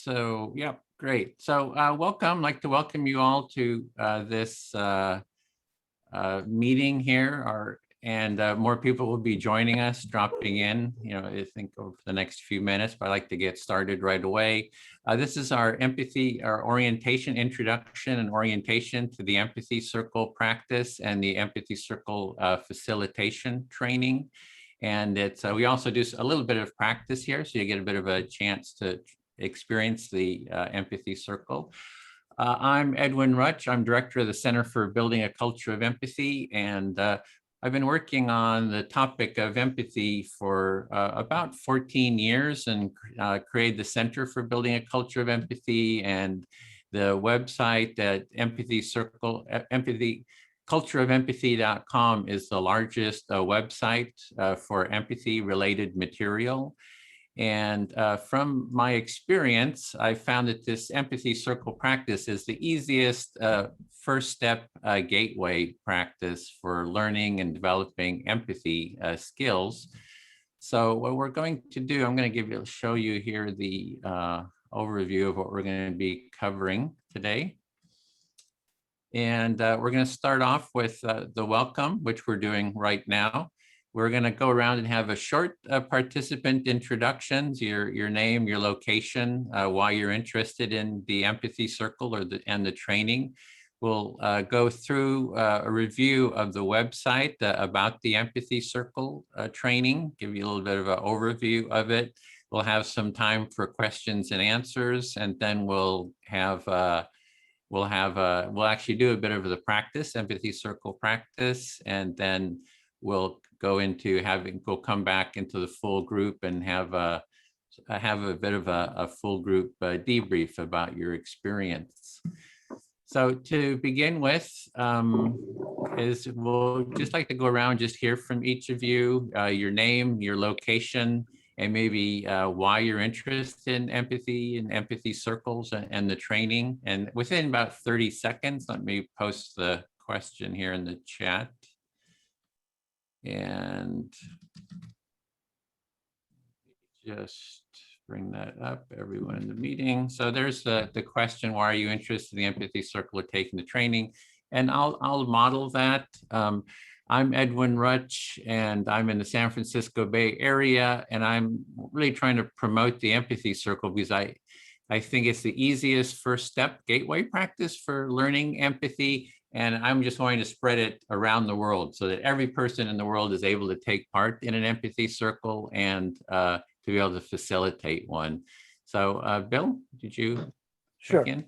So, yeah, great. So welcome. I'd like to welcome you all to this meeting here. And more people will be joining us, dropping in, I think over the next few minutes, but I'd like to get started right away. This is our orientation, introduction and orientation to the Empathy Circle practice and the Empathy Circle facilitation training. And we also do a little bit of practice here, so you get a bit of a chance to experience the Empathy Circle. I'm Edwin Rutch. I'm director of the Center for Building a Culture of Empathy, and I've been working on the topic of empathy for about 14 years and created the Center for Building a Culture of Empathy and the website at Empathy Circle, cultureofempathy.com is the largest website for empathy-related material. And from my experience, I found that this Empathy Circle practice is the easiest first step gateway practice for learning and developing empathy skills. So what we're going to do, I'm going to show you here the overview of what we're going to be covering today. And we're going to start off with the welcome, which we're doing right now. We're going to go around and have a short participant introductions, your name, your location, why you're interested in the Empathy Circle and the training. We'll go through a review of the website about the Empathy Circle training, give you a little bit of an overview of it. We'll have some time for questions and answers, and then we'll actually do a bit of the practice, Empathy Circle practice, and then we'll come back into the full group and have a bit of a full group debrief about your experience. So to begin with, we'll just like to go around, just hear from each of you, your name, your location, and maybe why you're interested in empathy and empathy circles and the training. And within about 30 seconds, let me post the question here in the chat. And just bring that up, everyone in the meeting. So there's the question, why are you interested in the Empathy Circle or taking the training? And I'll model that. I'm Edwin Rutch, and I'm in the San Francisco Bay Area, and I'm really trying to promote the Empathy Circle because I think it's the easiest first step gateway practice for learning empathy. And I'm just going to spread it around the world so that every person in the world is able to take part in an Empathy Circle and to be able to facilitate one. So Bill, did you Sure. check in?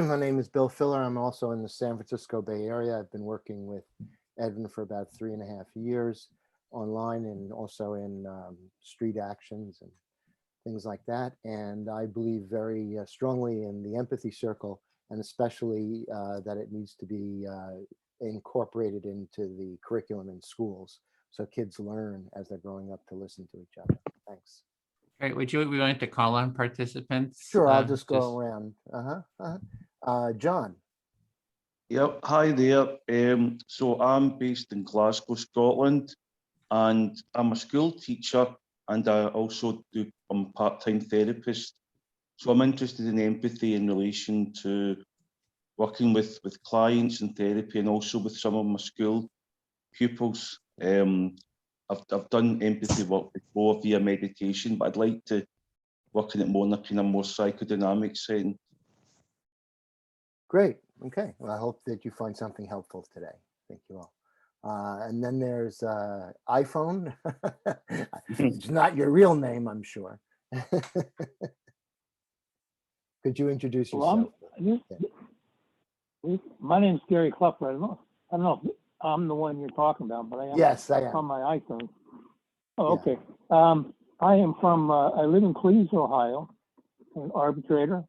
My name is Bill Filler. I'm also in the San Francisco Bay Area. I've been working with Edwin for about 3.5 years online and also in street actions and things like that. And I believe very strongly in the Empathy Circle, and especially that it needs to be incorporated into the curriculum in schools so kids learn as they're growing up to listen to each other. Thanks. Great. Would you like to call on participants? Sure, I'll just go around. John. Yep, hi there. So I'm based in Glasgow, Scotland, and I'm a school teacher, and I'm a part-time therapist. So I'm interested in empathy in relation to working with clients in therapy and also with some of my school pupils. I've done empathy work before via meditation, but I'd like to work in it more in a kind of more psychodynamic setting. Great. Okay. Well, I hope that you find something helpful today. Thank you all. And then there's iPhone. It's not your real name, I'm sure. Could you introduce yourself? My name is Gary Cluffer. I don't know if I'm the one you're talking about, but I am. Yes, I am. On my iPhone. Oh, okay. I am from, I live in Cleves, Ohio. I'm an arbitrator.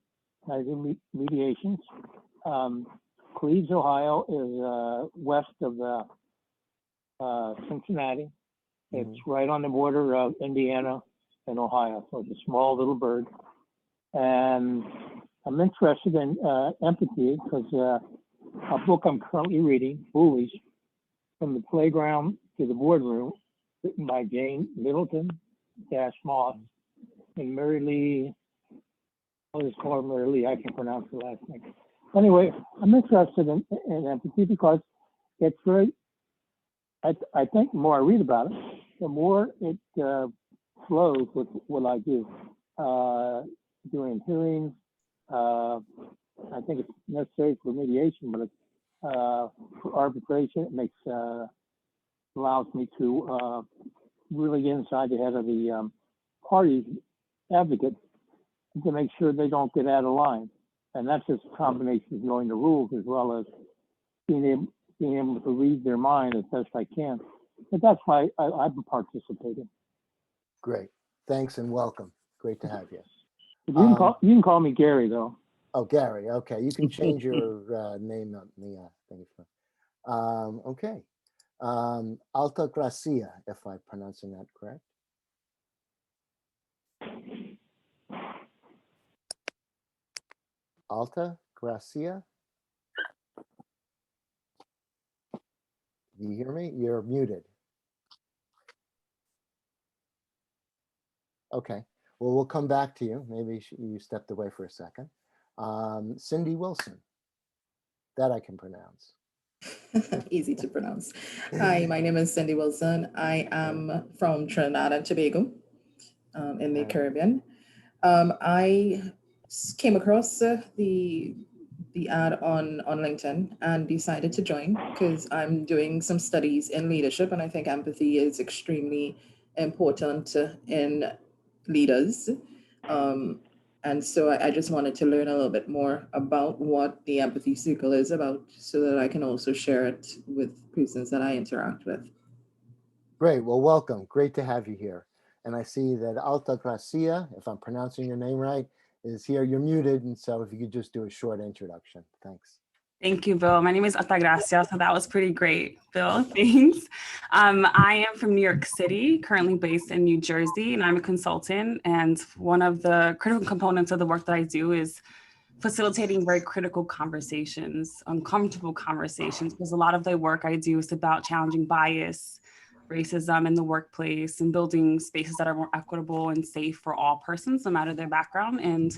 I do mediations. Cleves, Ohio is west of Cincinnati. It's right on the border of Indiana and Ohio. So it's a small little bird. And I'm interested in empathy because a book I'm currently reading, Bullies, From the Playground to the Boardroom, written by Jane Middleton, Moss, and Mary Lee I'll just call her Mary Lee. I can pronounce the last name. Anyway, I'm interested in empathy because it's very, I think the more I read about it, the more it flows with what I do. Doing hearings, I think it's necessary for mediation, but it's for arbitration. It makes allows me to really get inside the head of the parties advocate to make sure they don't get out of line. And that's just a combination of knowing the rules as well as being able to read their mind as best I can. But that's why I've been participating. Great. Thanks and welcome. Great to have you. You can call me Gary, though. Oh, Gary. Okay. You can change your name on the thing. Okay. Alta Gracia, if I'm pronouncing that correct. Alta Gracia. Do you hear me? You're muted. Okay. Well, we'll come back to you. Maybe you stepped away for a second. Cindy Wilson. That I can pronounce. Easy to pronounce. Hi, my name is Cindy Wilson. I am from Trinidad and Tobago in the Caribbean. I came across the ad on LinkedIn and decided to join because I'm doing some studies in leadership, and I think empathy is extremely important in leaders. And so I just wanted to learn a little bit more about what the Empathy Circle is about so that I can also share it with persons that I interact with. Great. Well, welcome. Great to have you here. And I see that Alta Gracia, if I'm pronouncing your name right, is here. You're muted. And so if you could just do a short introduction. Thanks. Thank you, Bill. My name is Altagracia, so that was pretty great, Bill. Thanks. I am from New York City, currently based in New Jersey, and I'm a consultant. And one of the critical components of the work that I do is facilitating very critical conversations, uncomfortable conversations, because a lot of the work I do is about challenging bias, racism in the workplace, and building spaces that are more equitable and safe for all persons, no matter their background. And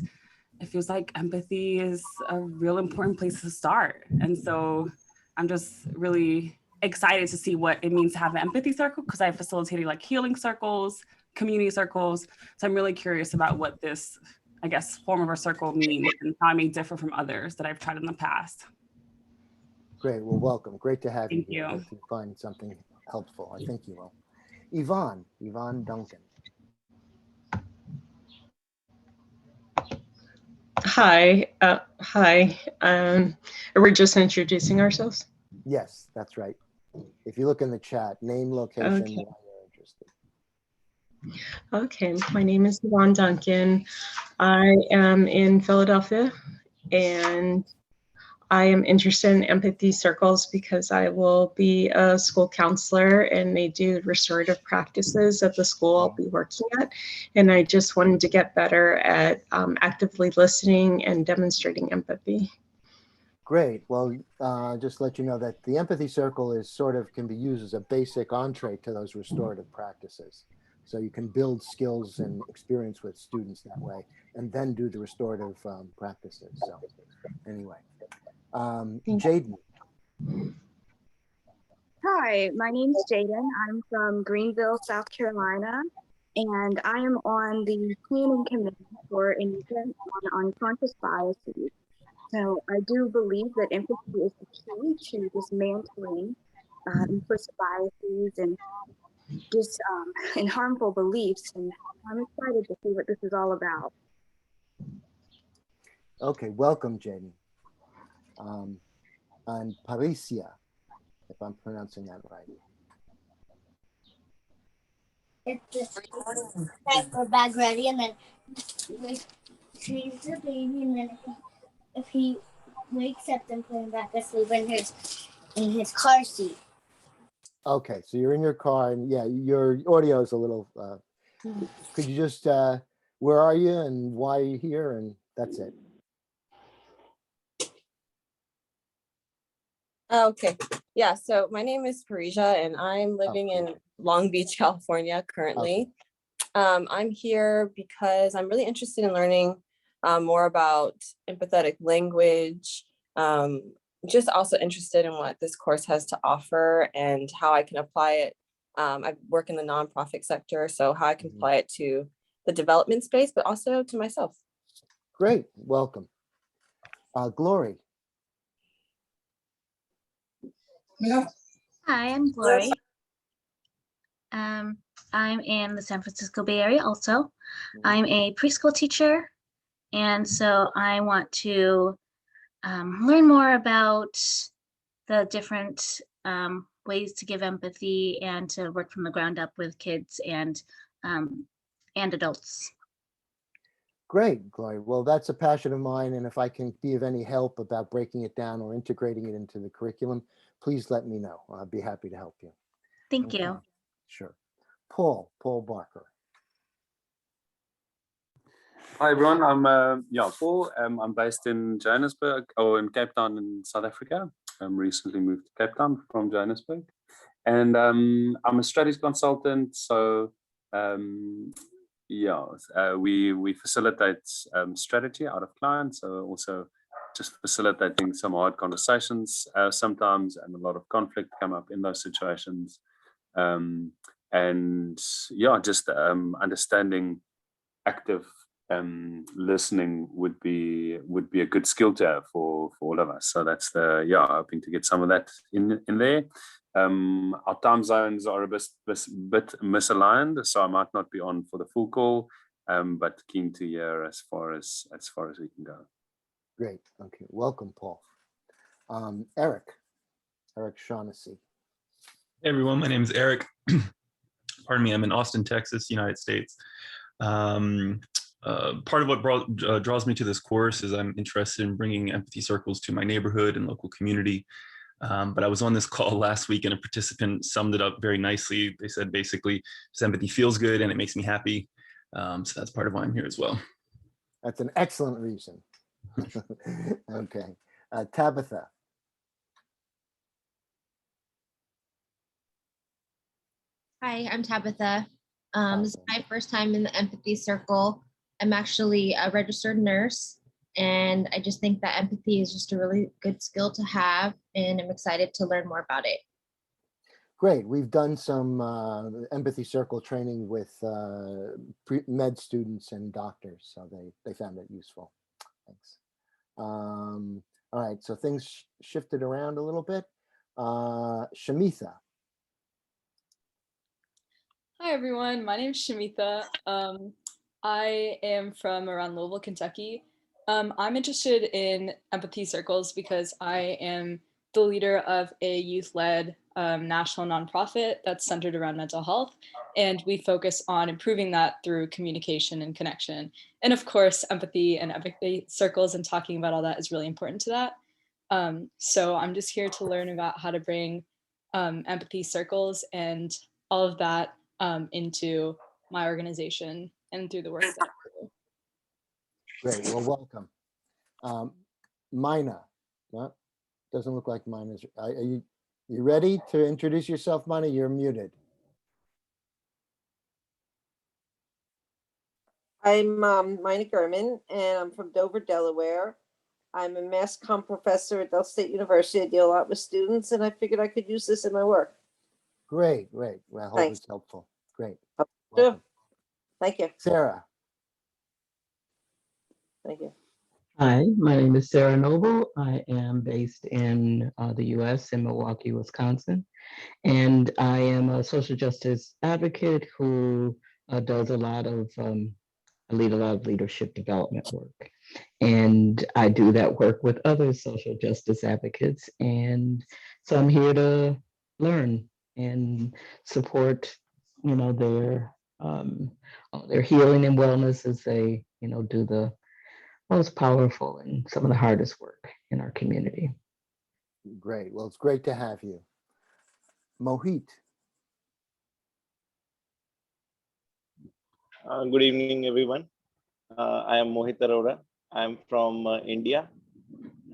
it feels like empathy is a real important place to start. And so I'm just really excited to see what it means to have an empathy circle, because I facilitated like healing circles, community circles. So I'm really curious about what this, I guess, form of a circle means and how it may differ from others that I've tried in the past. Great. Well, welcome. Great to have Thank you. you. Hope you find something helpful. I think you will. Yvonne Duncan. Hi. We're just introducing ourselves. Yes, that's right. If you look in the chat, name, location, Okay. why you're interested. Okay, my name is Yvonne Duncan. I am in Philadelphia, and I am interested in empathy circles because I will be a school counselor, and they do restorative practices at the school I'll be working at. And I just wanted to get better at actively listening and demonstrating empathy. Great. Well, just let you know that the empathy circle is can be used as a basic entree to those restorative practices. So you can build skills and experience with students that way, and then do the restorative practices. So anyway, Jaden. Hi, my name's Jaden. I'm from Greenville, South Carolina, and I am on the planning committee for an event on unconscious biases. So I do believe that empathy is the key to dismantling implicit biases and and harmful beliefs. And I'm excited to see what this is all about. Okay, welcome, Jaden. And Paricia, if I'm pronouncing that right. It's just have our bag ready, and then we change the baby, and then if he wakes up, then put him back asleep in his car seat. Okay, so you're in your car, and yeah, your audio is a little. Could you just where are you and why are you here, and that's it. Okay. Yeah. So my name is Parisia, and I'm living in Long Beach, California currently. I'm here because I'm really interested in learning more about empathetic language, just also interested in what this course has to offer and how I can apply it. I work in the nonprofit sector, so how I can apply it to the development space, but also to myself. Great, welcome. Glory. Hi, I'm Glory. I'm in the San Francisco Bay Area also. I'm a preschool teacher, and so I want to learn more about the different ways to give empathy and to work from the ground up with kids and adults. Great, Glory. Well, that's a passion of mine, and if I can be of any help about breaking it down or integrating it into the curriculum, please let me know. I'd be happy to help you. Thank you. Sure. Paul Barker. Hi everyone, I'm Paul. I'm based in Johannesburg, or in Cape Town in South Africa. Recently moved to Cape Town from Johannesburg, and I'm a strategy consultant. So we facilitate strategy out of clients. So also just facilitating some hard conversations sometimes, and a lot of conflict come up in those situations. Just understanding active listening would be a good skill to have for all of us. So that's hoping to get some of that in there. Our time zones are a bit misaligned, so I might not be on for the full call, but keen to hear as far as we can go. Great. Okay. Welcome, Paul. Eric Shaughnessy. Hey everyone, my name is Eric. Pardon me, I'm in Austin, Texas, United States. Part of what draws me to this course is I'm interested in bringing empathy circles to my neighborhood and local community. But I was on this call last week and a participant summed it up very nicely. They said basically, this empathy feels good and it makes me happy. So that's part of why I'm here as well. That's an excellent reason. Okay. Tabitha. Hi, I'm Tabitha. This is my first time in the Empathy Circle. I'm actually a registered nurse, and I just think that empathy is just a really good skill to have, and I'm excited to learn more about it. Great. We've done some Empathy Circle training with med students and doctors, so they found it useful. Thanks. All right, so things shifted around a little bit. Shamitha. Hi everyone, my name is Shamitha. I am from around Louisville, Kentucky. I'm interested in empathy circles because I am the leader of a youth-led national nonprofit that's centered around mental health, and we focus on improving that through communication and connection. And of course, empathy and empathy circles and talking about all that is really important to that. So I'm just here to learn about how to bring empathy circles and all of that into my organization and through the work that I do. Great. Well, welcome. Mina. No, doesn't look like Mina's. Are you ready to introduce yourself, Mina? You're muted. I'm Mina Gurman, and I'm from Dover, Delaware. I'm a mass comm professor at Del State University. I deal a lot with students, and I figured I could use this in my work. Great. Well, I hope Thanks. it's helpful. Great. Sure. Thank you. Sarah. Thank you. Hi, my name is Sarah Noble. I am based in the U.S. in Milwaukee, Wisconsin, and I am a social justice advocate who does a lot of, I lead a lot of leadership development work, and I do that work with other social justice advocates, and so I'm here to learn and support, their healing and wellness as they, do the most powerful and some of the hardest work in our community. Great. Well, it's great to have you. Mohit. Good evening, everyone. I am Mohit Arora. I'm from India,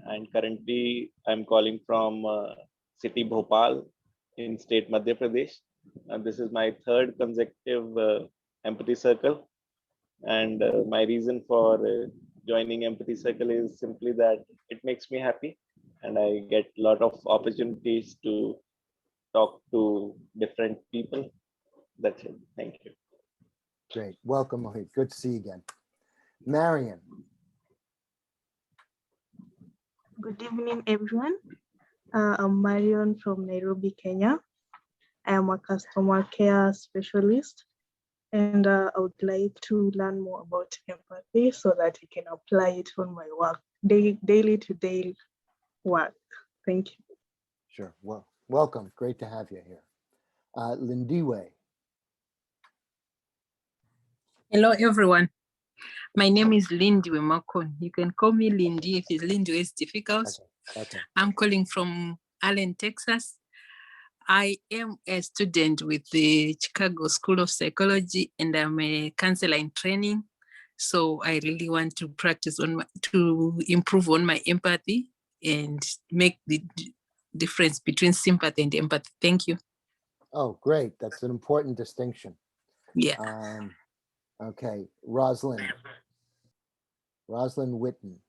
and currently I'm calling from city Bhopal in state Madhya Pradesh. And this is my third consecutive empathy circle. And my reason for joining Empathy Circle is simply that it makes me happy, and I get a lot of opportunities to talk to different people. That's it. Thank you. Great. Welcome, Mohit. Good to see you again. Marion. Good evening, everyone. I'm Marion from Nairobi, Kenya. I am a customer care specialist, and I would like to learn more about empathy so that I can apply it on my work, daily to day work. Thank you. Sure. Well, welcome. Great to have you here. Lindiwe. Hello, everyone. My name is Lindy Makon. You can call me Lindy if Lindy is difficult. Okay. I'm calling from Allen, Texas. I am a student with the Chicago School of Psychology, and I'm a counselor in training. So I really want to practice to improve on my empathy and make the difference between sympathy and empathy. Thank you. Oh, great. That's an important distinction. Yeah. Okay, Rosalind Witten.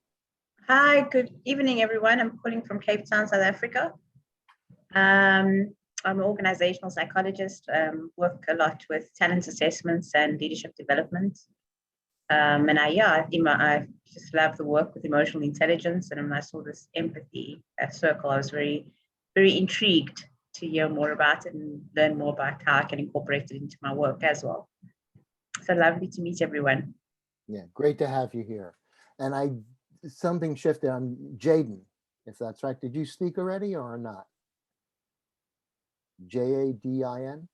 Hi, good evening, everyone. I'm calling from Cape Town, South Africa. I'm an organizational psychologist, work a lot with talent assessments and leadership development. And I just love the work with emotional intelligence. And when I saw this empathy circle, I was very, very intrigued to hear more about it and learn more about how I can incorporate it into my work as well. So lovely to meet everyone. Yeah, great to have you here. And something shifted on Jaden, if that's right. Did you speak already or not? Jadin?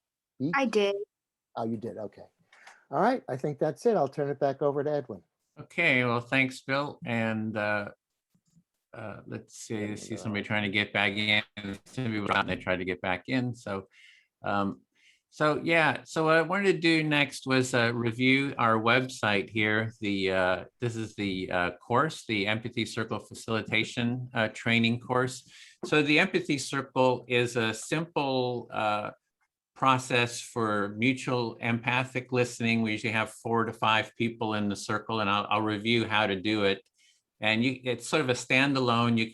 I did. Oh, you did. Okay. All right. I think that's it. I'll turn it back over to Edwin. Okay. Well, thanks, Bill. And let's see. I see somebody trying to get back in. Somebody was out and they tried to get back in. So what I wanted to do next was review our website here. This is the course, the Empathy Circle Facilitation Training course. So the Empathy Circle is a simple process for mutual empathic listening. We usually have 4 to 5 people in the circle, and I'll review how to do it. And it's sort of a standalone. You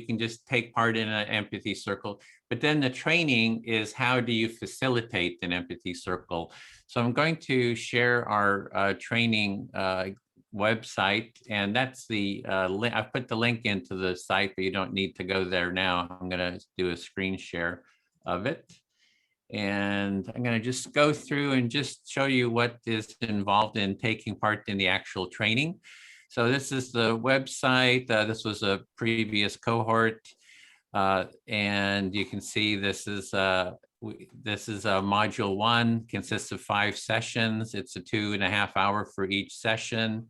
can just take part in an empathy circle, but then the training is how do you facilitate an empathy circle? So I'm going to share our training website, and that's the link. I put the link into the site, but you don't need to go there now. I'm going to do a screen share of it. And I'm going to just go through and just show you what is involved in taking part in the actual training. So this is the website. This was a previous cohort. And you can see this is module 1, consists of 5 sessions. It's a 2.5 hour for each session.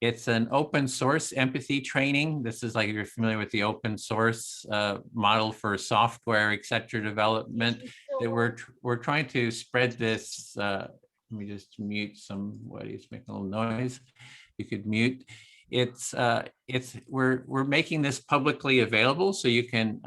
It's an open source empathy training. This is like, if you're familiar with the open source model for software, et cetera, development, that we're trying to spread this. Let me just mute somebody's making a little noise. You could mute. We're making this publicly available, so you can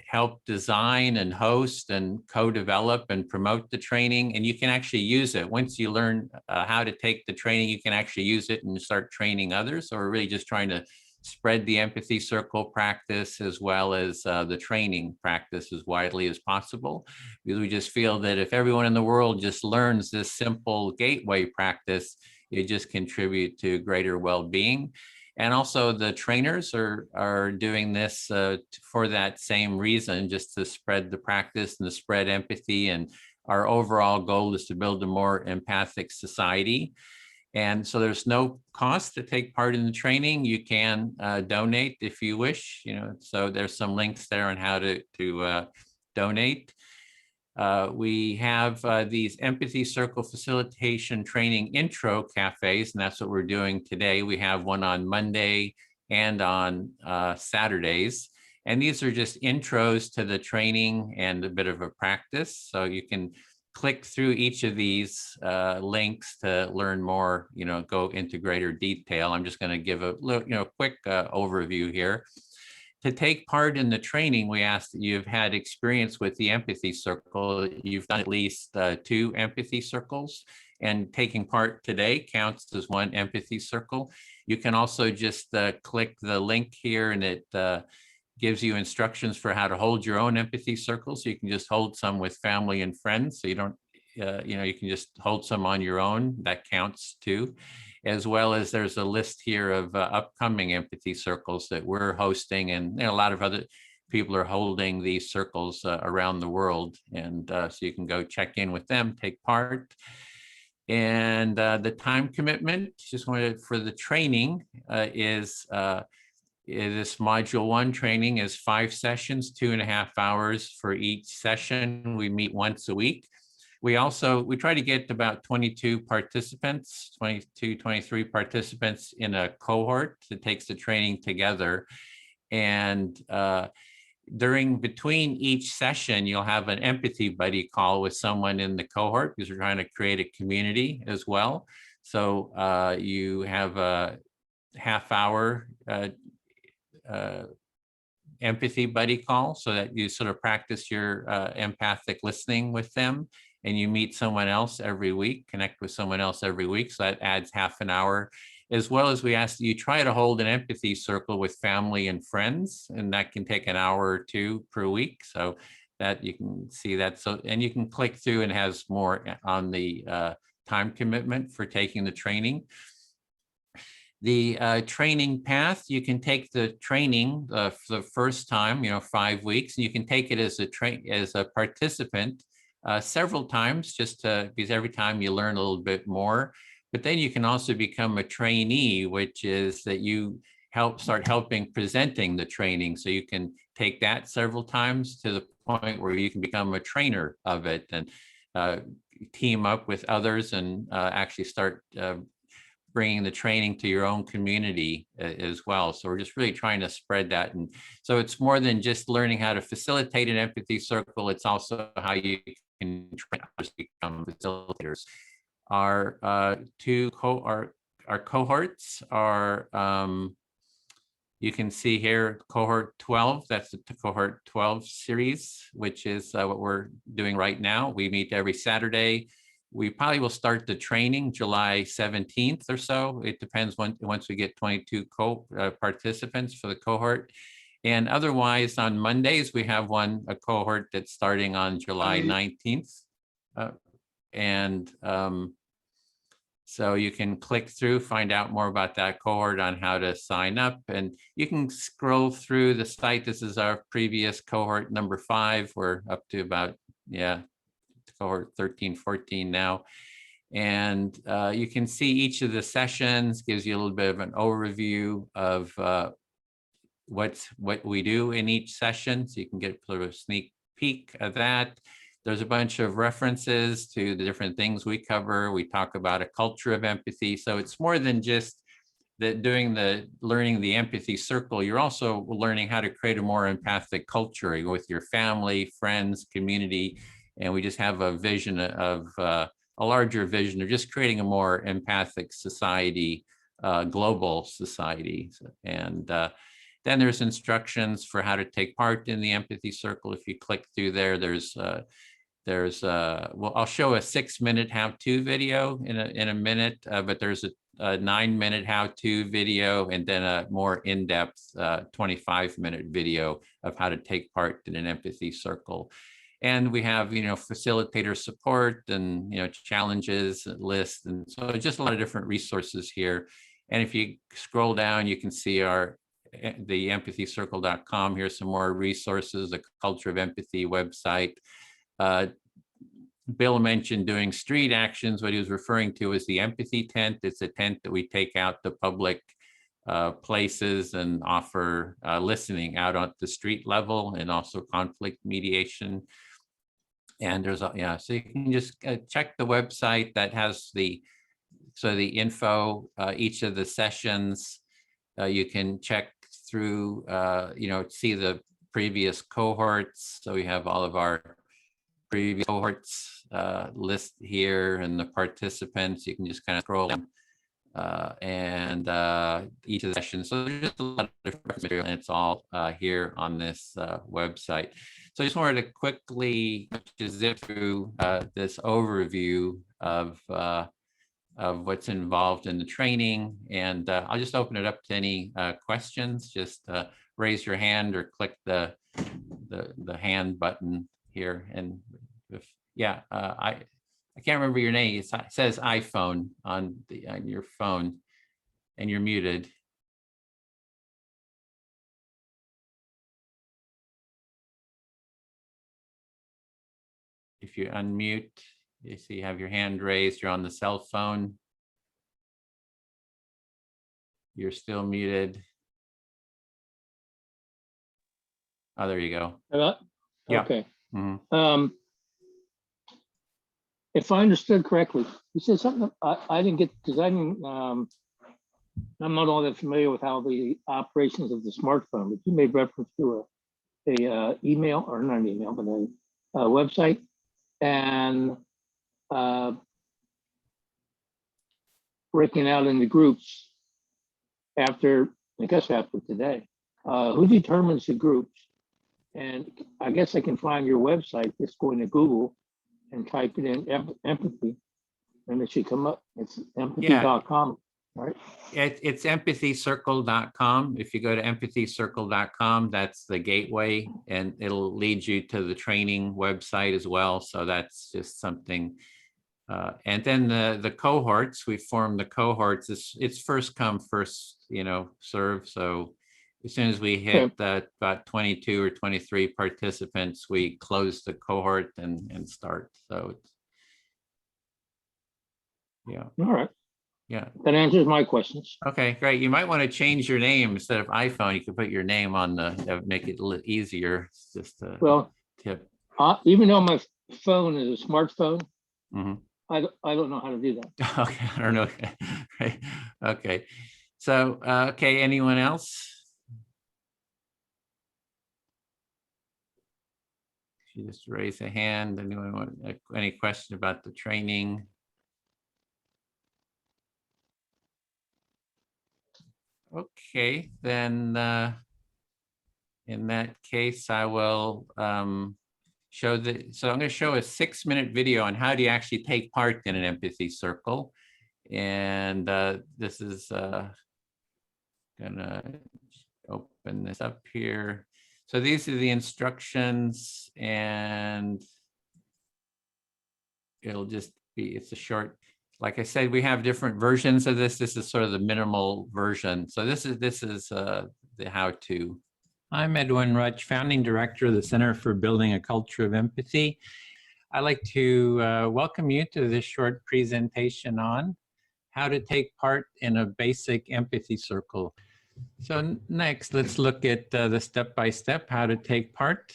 help design and host and co-develop and promote the training, and you can actually use it. Once you learn how to take the training, you can actually use it and start training others. So we're really just trying to spread the empathy circle practice as well as the training practice as widely as possible. Because we just feel that if everyone in the world just learns this simple gateway practice, it just contribute to greater well-being. And also the trainers are doing this for that same reason, just to spread the practice and to spread empathy. And our overall goal is to build a more empathic society. And so there's no cost to take part in the training. You can donate if you wish, so there's some links there on how to donate. We have these Empathy Circle Facilitation Training Intro Cafes, and that's what we're doing today. We have one on Monday and on Saturdays. And these are just intros to the training and a bit of a practice. So you can click through each of these links to learn more, go into greater detail. I'm just going to give a little, quick overview here. To take part in the training, we ask that you've had experience with the Empathy Circle. You've done at least 2 empathy circles, and taking part today counts as one empathy circle. You can also just click the link here, and it gives you instructions for how to hold your own empathy circle. So you can just hold some with family and friends. So you don't, you can just hold some on your own. That counts too. As well as there's a list here of upcoming empathy circles that we're hosting, and a lot of other people are holding these circles around the world. And so you can go check in with them, take part. And the time commitment, just wanted for the training is this module 1 training is 5 sessions, 2.5 hours for each session. We meet once a week. We try to get about 22 participants, 22, 23 participants in a cohort that takes the training together. And between each session, you'll have an empathy buddy call with someone in the cohort, because we're trying to create a community as well. So you have a half-hour empathy buddy call, so that you sort of practice your empathic listening with them, and you meet someone else every week, connect with someone else every week. So that adds half an hour, as well as we ask that you try to hold an empathy circle with family and friends, and that can take an hour or 2 per week. So that you can see that. So, and you can click through, and has more on the time commitment for taking the training. The training path, you can take the training for the first time, 5 weeks, and you can take it as a participant several times, just because every time you learn a little bit more. But then you can also become a trainee, which is that you start helping presenting the training. So you can take that several times to the point where you can become a trainer of it, and team up with others, and actually start bringing the training to your own community as well. So we're just really trying to spread that. And so it's more than just learning how to facilitate an empathy circle. It's also how you can train others to become facilitators. Our cohorts are, you can see here, cohort 12, that's the cohort 12 series, which is what we're doing right now. We meet every Saturday. We probably will start the training July 17th or so. It depends once we get 22 participants for the cohort. And otherwise, on Mondays, we have a cohort that's starting on July 19th. So you can click through, find out more about that cohort, on how to sign up. And you can scroll through the site. This is our previous cohort number 5. We're up to about, cohort 13, 14 now. And you can see each of the sessions, gives you a little bit of an overview of what we do in each session. So you can get sort of a sneak peek of that. There's a bunch of references to the different things we cover. We talk about a culture of empathy. So it's more than just learning the empathy circle. You're also learning how to create a more empathic culture with your family, friends, community. And we just have a vision of a larger vision of just creating a more empathic society, global society. And then there's instructions for how to take part in the empathy circle. If you click through there, well, I'll show a 6-minute how-to video in a minute, but there's a 9-minute how-to video, and then a more in-depth 25-minute video of how to take part in an empathy circle. And we have, facilitator support and, challenges lists. And so just a lot of different resources here. And if you scroll down, you can see the empathycircle.com. Here's some more resources, the Culture of Empathy website. Bill mentioned doing street actions. What he was referring to is the empathy tent. It's a tent that we take out to public places and offer listening out at the street level, and also conflict mediation. And there's so you can just check the website that has the info, each of the sessions. You can check through, see the previous cohorts. So we have all of our previous cohorts list here, and the participants. You can just kind of scroll down, and each of the sessions. So there's just a lot of different material, and it's all here on this website. So I just wanted to quickly just zip through this overview of what's involved in the training. And I'll just open it up to any questions. Just raise your hand or click the hand button here. And if, yeah, I can't remember your name. It says iPhone on your phone, and you're muted. If you unmute, you see you have your hand raised, you're on the cell phone. You're still muted. Oh, there you go. Hello? Yeah. Okay. Mhm. If I understood correctly, you said something I didn't get, because I didn't, I'm not all that familiar with how the operations of the smartphone, but you made reference to a email, or not an email, but a website, and breaking out into groups after, I guess after today. Who determines the groups? And I guess I can find your website, just going to Google and type it in empathy, and it should come up. It's empathy.com, right? It's empathycircle.com. If you go to empathycircle.com, that's the gateway, and it'll lead you to the training website as well. So that's just something. And then the cohorts, we formed the cohorts. It's first come, first, serve. So as soon as we hit about 22 or 23 participants, we close the cohort and start. So it's, yeah. All right. Yeah. That answers my questions. Okay, great. You might want to change your name. Instead of iPhone, you could put your name on that would make it a little easier. It's just a tip. Even though my phone is a smartphone, Mm-hmm. I don't know how to do that. Okay, I don't know. Right. Okay. So, okay, anyone else? You just raise a hand. Anyone want any question about the training? Okay, then in that case, I will so I'm going to show a 6-minute video on how do you actually take part in an empathy circle. And this is gonna open this up here. So these are the instructions, and it'll just be, it's a short, like I said, we have different versions of this. This is sort of the minimal version. So this is the how-to. I'm Edwin Rutch, founding director of the Center for Building a Culture of Empathy. I'd like to welcome you to this short presentation on how to take part in a basic empathy circle. So next, let's look at the step-by-step how to take part.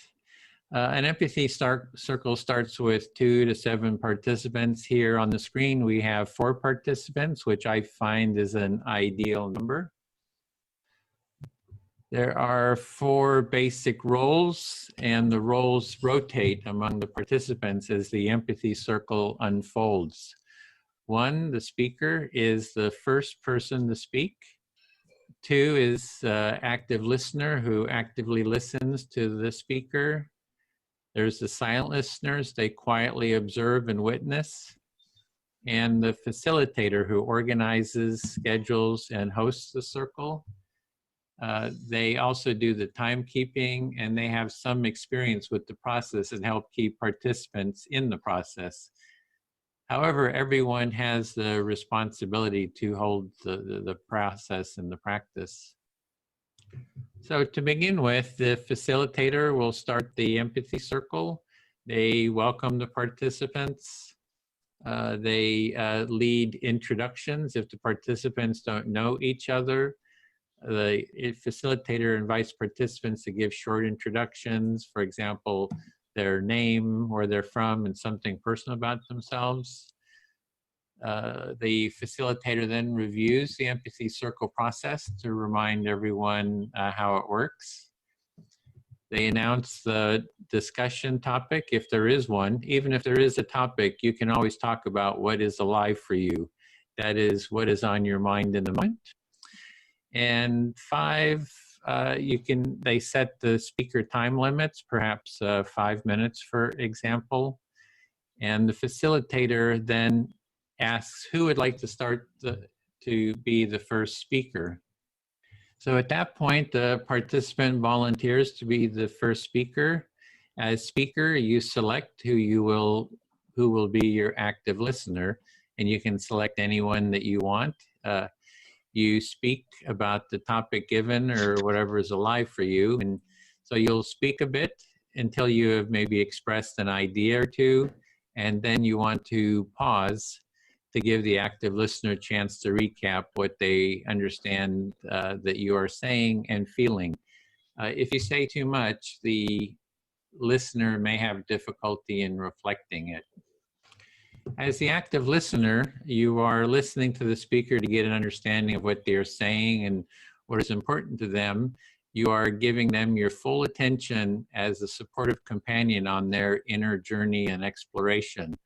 An empathy circle starts with 2 to 7 participants. Here on the screen, we have 4 participants, which I find is an ideal number. There are 4 basic roles, and the roles rotate among the participants as the empathy circle unfolds. 1, the speaker, is the first person to speak. 2 is active listener who actively listens to the speaker. There's the silent listeners, they quietly observe and witness. And the facilitator who organizes, schedules, and hosts the circle. They also do the timekeeping, and they have some experience with the process and help keep participants in the process. However, everyone has the responsibility to hold the process and the practice. So to begin with, the facilitator will start the empathy circle. They welcome the participants. They lead introductions if the participants don't know each other. The facilitator invites participants to give short introductions, for example, their name, where they're from, and something personal about themselves. The facilitator then reviews the empathy circle process to remind everyone how it works. They announce the discussion topic, if there is one. Even if there is a topic, you can always talk about what is alive for you. That is what is on your mind in the moment. And 5, they set the speaker time limits, perhaps 5 minutes, for example. And the facilitator then asks who would like to start to be the first speaker. So at that point, the participant volunteers to be the first speaker. As speaker, you select who will be your active listener, and you can select anyone that you want. You speak about the topic given or whatever is alive for you, and so you'll speak a bit until you have maybe expressed an idea or two, and then you want to pause to give the active listener a chance to recap what they understand that you are saying and feeling. If you say too much, the listener may have difficulty in reflecting it. As the active listener, you are listening to the speaker to get an understanding of what they're saying and what is important to them. You are giving them your full attention as a supportive companion on their inner journey and exploration.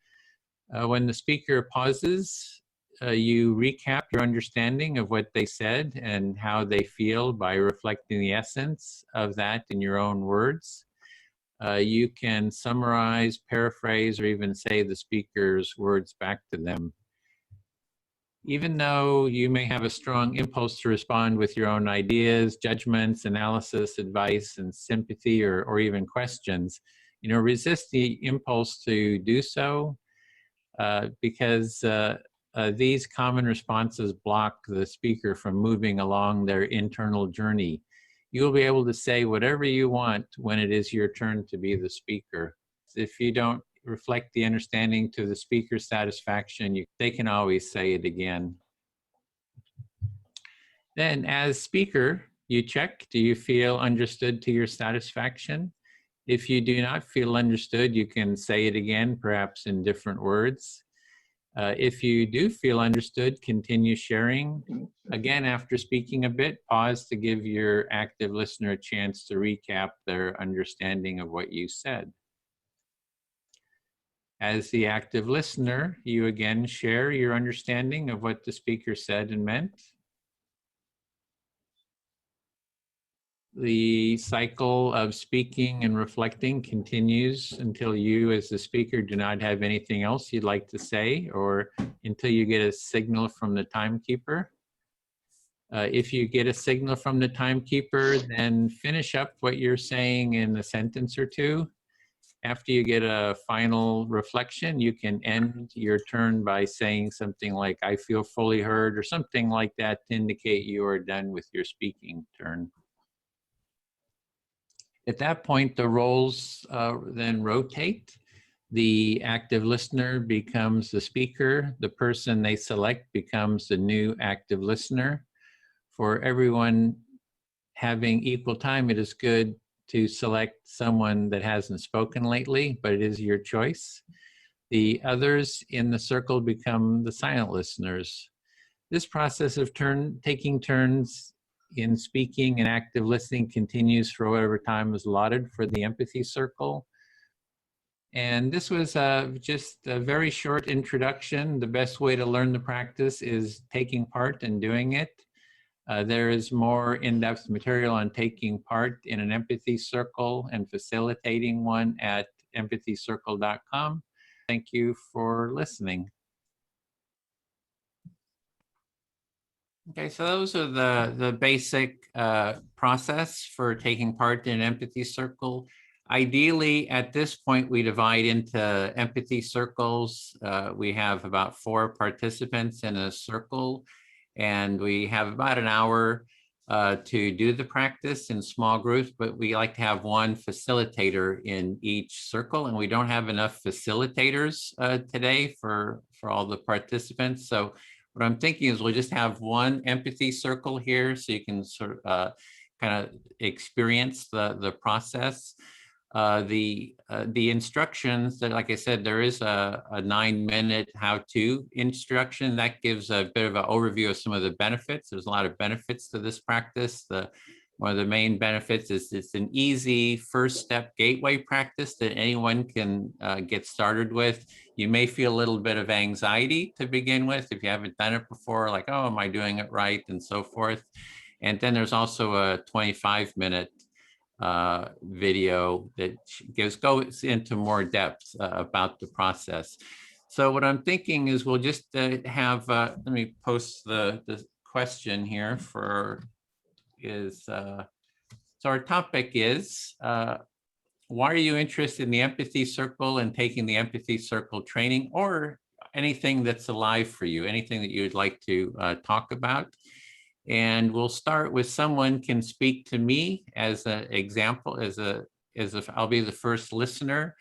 When the speaker pauses, you recap your understanding of what they said and how they feel by reflecting the essence of that in your own words. You can summarize, paraphrase, or even say the speaker's words back to them. Even though you may have a strong impulse to respond with your own ideas, judgments, analysis, advice, and sympathy, or even questions, resist the impulse to do so. Because these common responses block the speaker from moving along their internal journey. You'll be able to say whatever you want when it is your turn to be the speaker. If you don't reflect the understanding to the speaker's satisfaction, they can always say it again. Then as speaker, you check, do you feel understood to your satisfaction? If you do not feel understood, you can say it again, perhaps in different words. If you do feel understood, continue sharing. Again, after speaking a bit, pause to give your active listener a chance to recap their understanding of what you said. As the active listener, you again share your understanding of what the speaker said and meant. The cycle of speaking and reflecting continues until you, as the speaker, do not have anything else you'd like to say, or until you get a signal from the timekeeper. If you get a signal from the timekeeper, then finish up what you're saying in a sentence or two. After you get a final reflection, you can end your turn by saying something like, "I feel fully heard," or something like that to indicate you are done with your speaking turn. At that point, the roles then rotate. The active listener becomes the speaker. The person they select becomes the new active listener. For everyone having equal time, it is good to select someone that hasn't spoken lately, but it is your choice. The others in the circle become the silent listeners. This process of taking turns in speaking and active listening continues for whatever time is allotted for the empathy circle. And this was just a very short introduction. The best way to learn the practice is taking part and doing it. There is more in-depth material on taking part in an empathy circle and facilitating one at empathycircle.com. Thank you for listening. Okay, so those are the basic process for taking part in an empathy circle. Ideally, at this point, we divide into empathy circles. We have about 4 participants in a circle, and we have about an hour to do the practice in small groups, but we like to have one facilitator in each circle, and we don't have enough facilitators today for all the participants. So what I'm thinking is we'll just have one empathy circle here so you can sort of kind of experience the process. The instructions that, like I said, there is a 9-minute how-to instruction that gives a bit of an overview of some of the benefits. There's a lot of benefits to this practice. One of the main benefits is it's an easy first step gateway practice that anyone can get started with. You may feel a little bit of anxiety to begin with if you haven't done it before, like, oh, am I doing it right, and so forth. And then there's also a 25-minute video that goes into more depth about the process. So what I'm thinking is we'll just have, let me post the question here for so our topic is, why are you interested in the Empathy Circle and taking the Empathy Circle training, or anything that's alive for you, anything that you would like to talk about? And we'll start with someone can speak to me as an example, I'll be the first listener,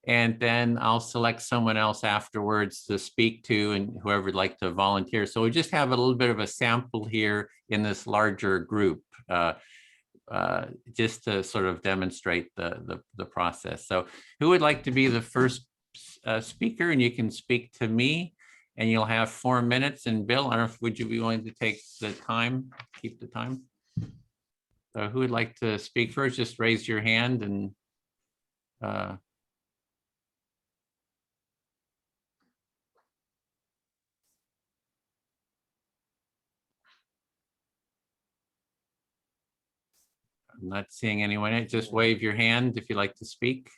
and then I'll select someone else afterwards to speak to, and whoever would like to volunteer. So we just have a little bit of a sample here in this larger group, just to sort of demonstrate the process. So who would like to be the first speaker? And you can speak to me, and you'll have 4 minutes. And Bill, I don't know if would you be willing to take the time, keep the time? So who would like to speak first? Just raise your hand and I'm not seeing anyone. Just wave your hand if you'd like to speak.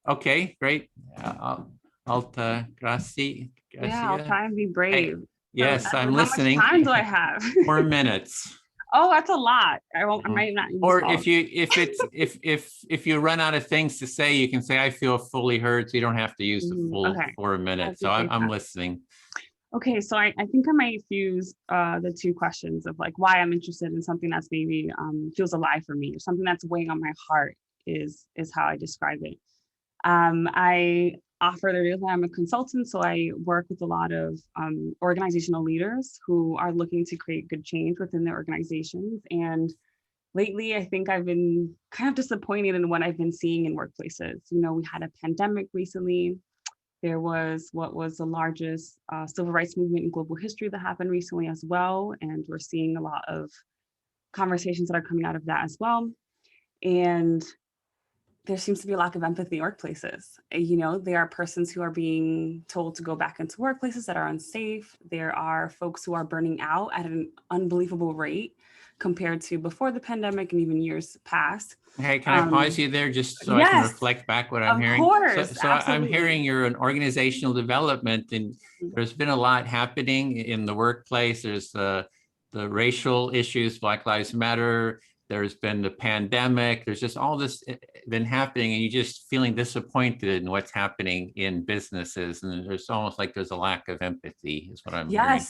Okay, great. Alta Gracia. Yeah, I'll try and be brave. Yes, So, I'm how listening. much time do I have? 4 minutes. Oh, that's a lot. I might not use Or all of if you run out of things to say, you can say, I feel fully heard, so you don't have to use the full okay. 4 minutes. So I'm listening. Okay, so I think I might fuse the two questions of like why I'm interested in something that's maybe feels alive for me, or something that's weighing on my heart is how I describe it. I offer the real I'm a consultant, so I work with a lot of organizational leaders who are looking to create good change within their organizations. And lately, I think I've been kind of disappointed in what I've been seeing in workplaces. You know, we had a pandemic recently. There was what was the largest civil rights movement in global history that happened recently as well. And we're seeing a lot of conversations that are coming out of that as well. And there seems to be a lack of empathy in workplaces. You know, there are persons who are being told to go back into workplaces that are unsafe. There are folks who are burning out at an unbelievable rate compared to before the pandemic and even years past. Hey, can I pause you there just so I can reflect back what I'm hearing? Of course, so I'm hearing you're in organizational development, and there's been a lot happening in the workplace. There's the racial issues, Black Lives Matter. There's been the pandemic. There's just all this been happening, and you're just feeling disappointed in what's happening in businesses. And there's almost like there's a lack of empathy is what I'm hearing.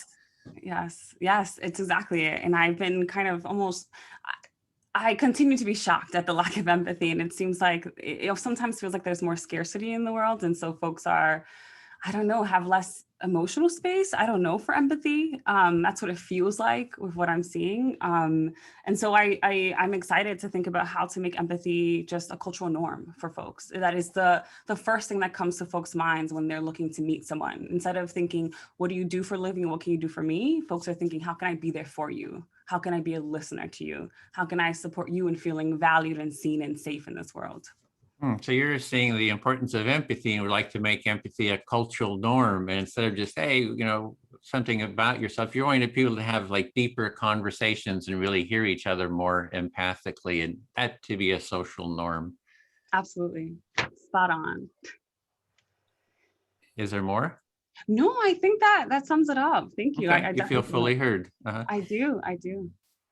Yes, it's exactly it. And I've been kind of almost, I continue to be shocked at the lack of empathy. And it seems like, it sometimes feels like there's more scarcity in the world. And so folks are, I don't know, have less emotional space, I don't know, for empathy. That's what it feels like with what I'm seeing. And so I'm excited to think about how to make empathy just a cultural norm for folks. That is the first thing that comes to folks' minds when they're looking to meet someone. Instead of thinking, what do you do for a living? What can you do for me? Folks are thinking, how can I be there for you? How can I be a listener to you? How can I support you in feeling valued and seen and safe in this world? So you're seeing the importance of empathy, and would like to make empathy a cultural norm. And instead of just, hey, you know, something about yourself, you're wanting people to have like deeper conversations and really hear each other more empathically, and that to be a social norm. Absolutely. Spot on. Is there more? No, I think that sums it up. Thank you. Okay. I You feel fully heard. I do.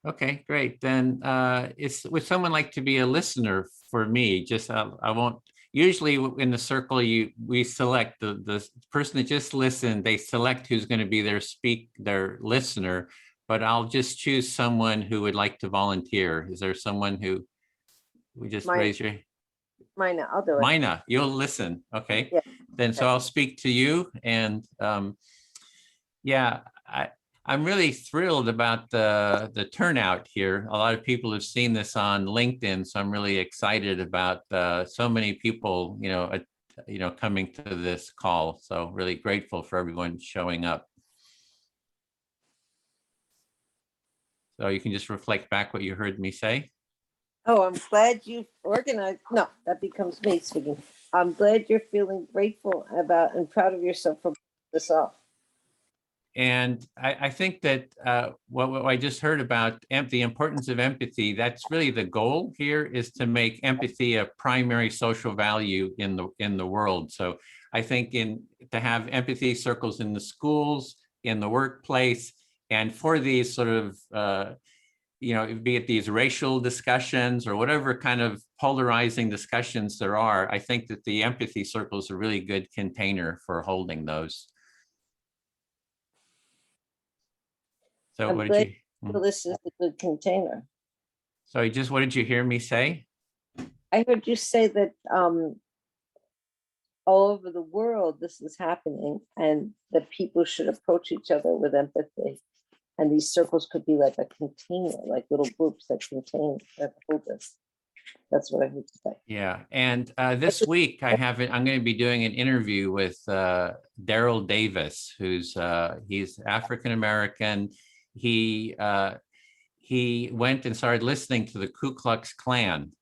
Okay, great. Then would someone like to be a listener for me? Just I won't. Usually in the circle, we select the person that just listened. They select who's going to be their listener. But I'll just choose someone who would like to volunteer. Is there someone who would just raise your? Mina, I'll do it. Mina, you'll listen. Okay. Yeah. Then so I'll speak to you, and yeah, I'm really thrilled about the turnout here. A lot of people have seen this on LinkedIn, so I'm really excited about so many people, coming to this call. So really grateful for everyone showing up. So you can just reflect back what you heard me say. Oh, I'm glad you organized. No, that becomes me speaking. I'm glad you're feeling grateful about and proud of yourself for this off. And I think that what I just heard about the importance of empathy, that's really the goal here, is to make empathy a primary social value in the world. So I think to have empathy circles in the schools, in the workplace, and for these sort of be it these racial discussions or whatever kind of polarizing discussions there are, I think that the empathy circle is a really good container for holding those. So I'm what glad did you? this is a good container. So what did you hear me say? I heard you say that all over the world this is happening, and that people should approach each other with empathy. And these circles could be like a container, like little groups that hold this. That's what I heard you say. Yeah, and this week I'm going to be doing an interview with Daryl Davis, he's African American. He went and started listening to the Ku Klux Klan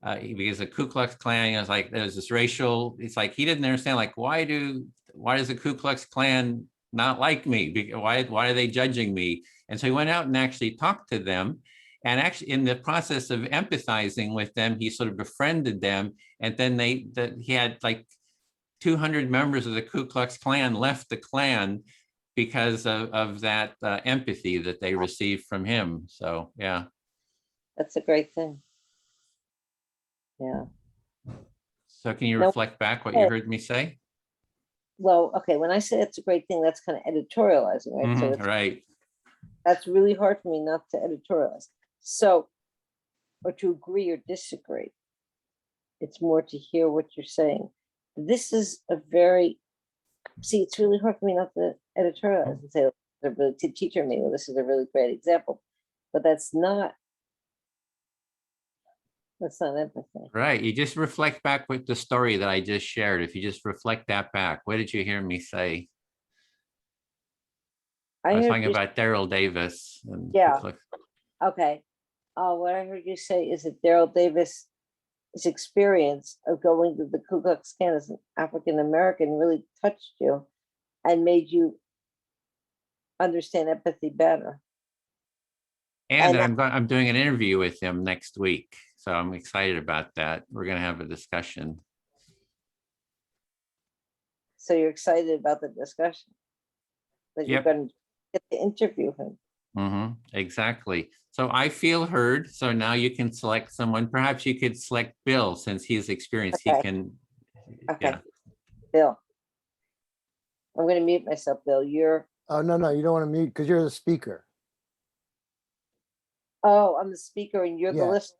because the Ku Klux Klan is like, there's this racial. It's like he didn't understand, like, why does the Ku Klux Klan not like me? Why are they judging me? And so he went out and actually talked to them. And actually, in the process of empathizing with them, he sort of befriended them. And then he had like 200 members of the Ku Klux Klan left the Klan because of that empathy that they received from him. So, yeah. That's a great thing. Yeah. So can you reflect back what you heard me say? Well, okay, when I say it's a great thing, that's kind of editorializing, right? So right. That's really hard for me not to editorialize. So, or to agree or disagree. It's more to hear what you're saying. This is it's really hard for me not to editorialize and say, to teacher me, well, this is a really great example. But that's not empathy. Right. You just reflect back with the story that I just shared. If you just reflect that back, what did you hear me say? I was talking about Daryl Davis. Yeah. Okay. What I heard you say is that Daryl Davis' experience of going to the Ku Klux Klan as an African American really touched you and made you understand empathy better. And I'm doing an interview with him next week. So I'm excited about that. We're going to have a discussion. So you're excited about the discussion that you're going to get to interview him. Exactly. So I feel heard. So now you can select someone. Perhaps you could select Bill, since he's experienced. Okay. He can. Okay. Yeah. Bill. I'm going to mute myself, Bill. You're. Oh, no, you don't want to mute because you're the speaker. Oh, I'm the speaker and you're the listener.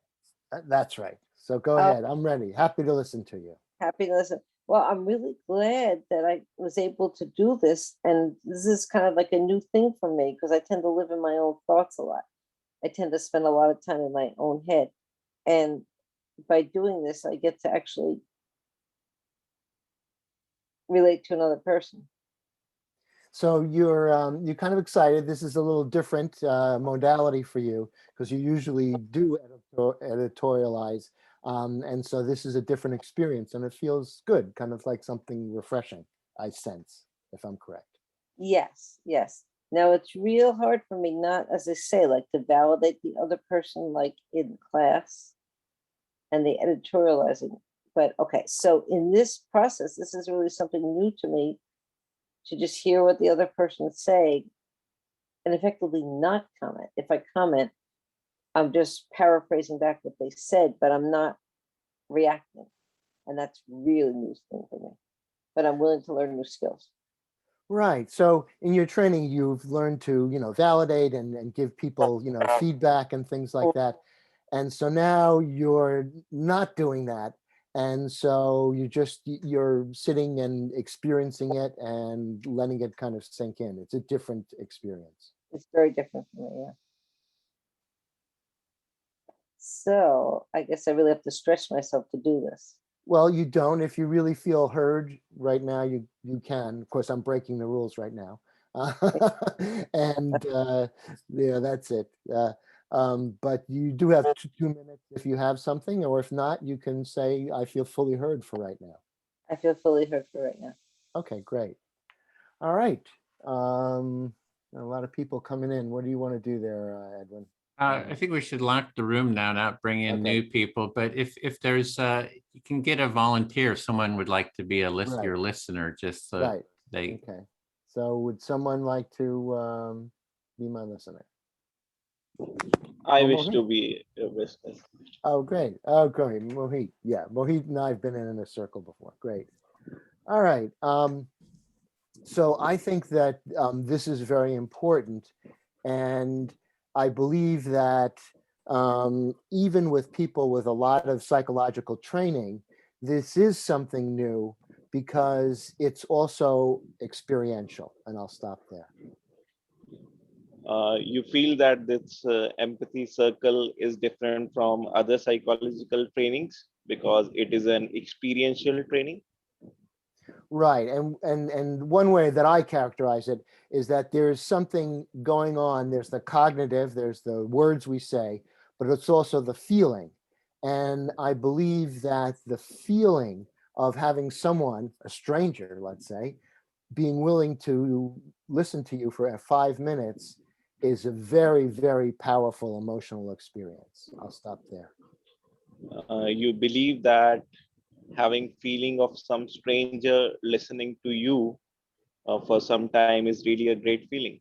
That's right. So go ahead. I'm ready. Happy to listen to you. Happy to listen. Well, I'm really glad that I was able to do this. And this is kind of like a new thing for me because I tend to live in my own thoughts a lot. I tend to spend a lot of time in my own head. And by doing this, I get to actually relate to another person. So you're kind of excited. This is a little different modality for you because you usually do editorialize. And so this is a different experience and it feels good, kind of like something refreshing, I sense, if I'm correct. Yes. Now it's real hard for me not, as I say, like to validate the other person like in class and the editorializing. But okay, so in this process, this is really something new to me, to just hear what the other person is saying and effectively not comment. If I comment, I'm just paraphrasing back what they said, but I'm not reacting. And that's really new thing for me. But I'm willing to learn new skills. Right. So in your training, you've learned to, validate and give people, feedback and things like that. And so now you're not doing that. And so you're sitting and experiencing it and letting it kind of sink in. It's a different experience. It's very different for me, yeah. So I guess I really have to stretch myself to do this. Well, you don't. If you really feel heard right now, you can. Of course, I'm breaking the rules right now. And that's it. But you do have 2 minutes if you have something, or if not, you can say, I feel fully heard for right now. I feel fully heard for right now. Okay, great. All right. A lot of people coming in. What do you want to do there, Edwin? I think we should lock the room now, not bring in Okay. new people. But if there's, you can get a volunteer. If someone would like to be Right. your listener, just so Right. they. Okay. So would someone like to be my listener? I Oh, wish Mohit. to be a business. Oh, great. Oh, great. Mohit. Yeah, Mohit and I have been in a circle before. Great. All right. So I think that this is very important. And I believe that even with people with a lot of psychological training, this is something new because it's also experiential. And I'll stop there. You feel that this empathy circle is different from other psychological trainings because it is an experiential training. Right. And one way that I characterize it is that there's something going on. There's the cognitive, there's the words we say, but it's also the feeling. And I believe that the feeling of having someone, a stranger, let's say, being willing to listen to you for 5 minutes is a very, very powerful emotional experience. I'll stop there. You believe that having feeling of some stranger listening to you for some time is really a great feeling.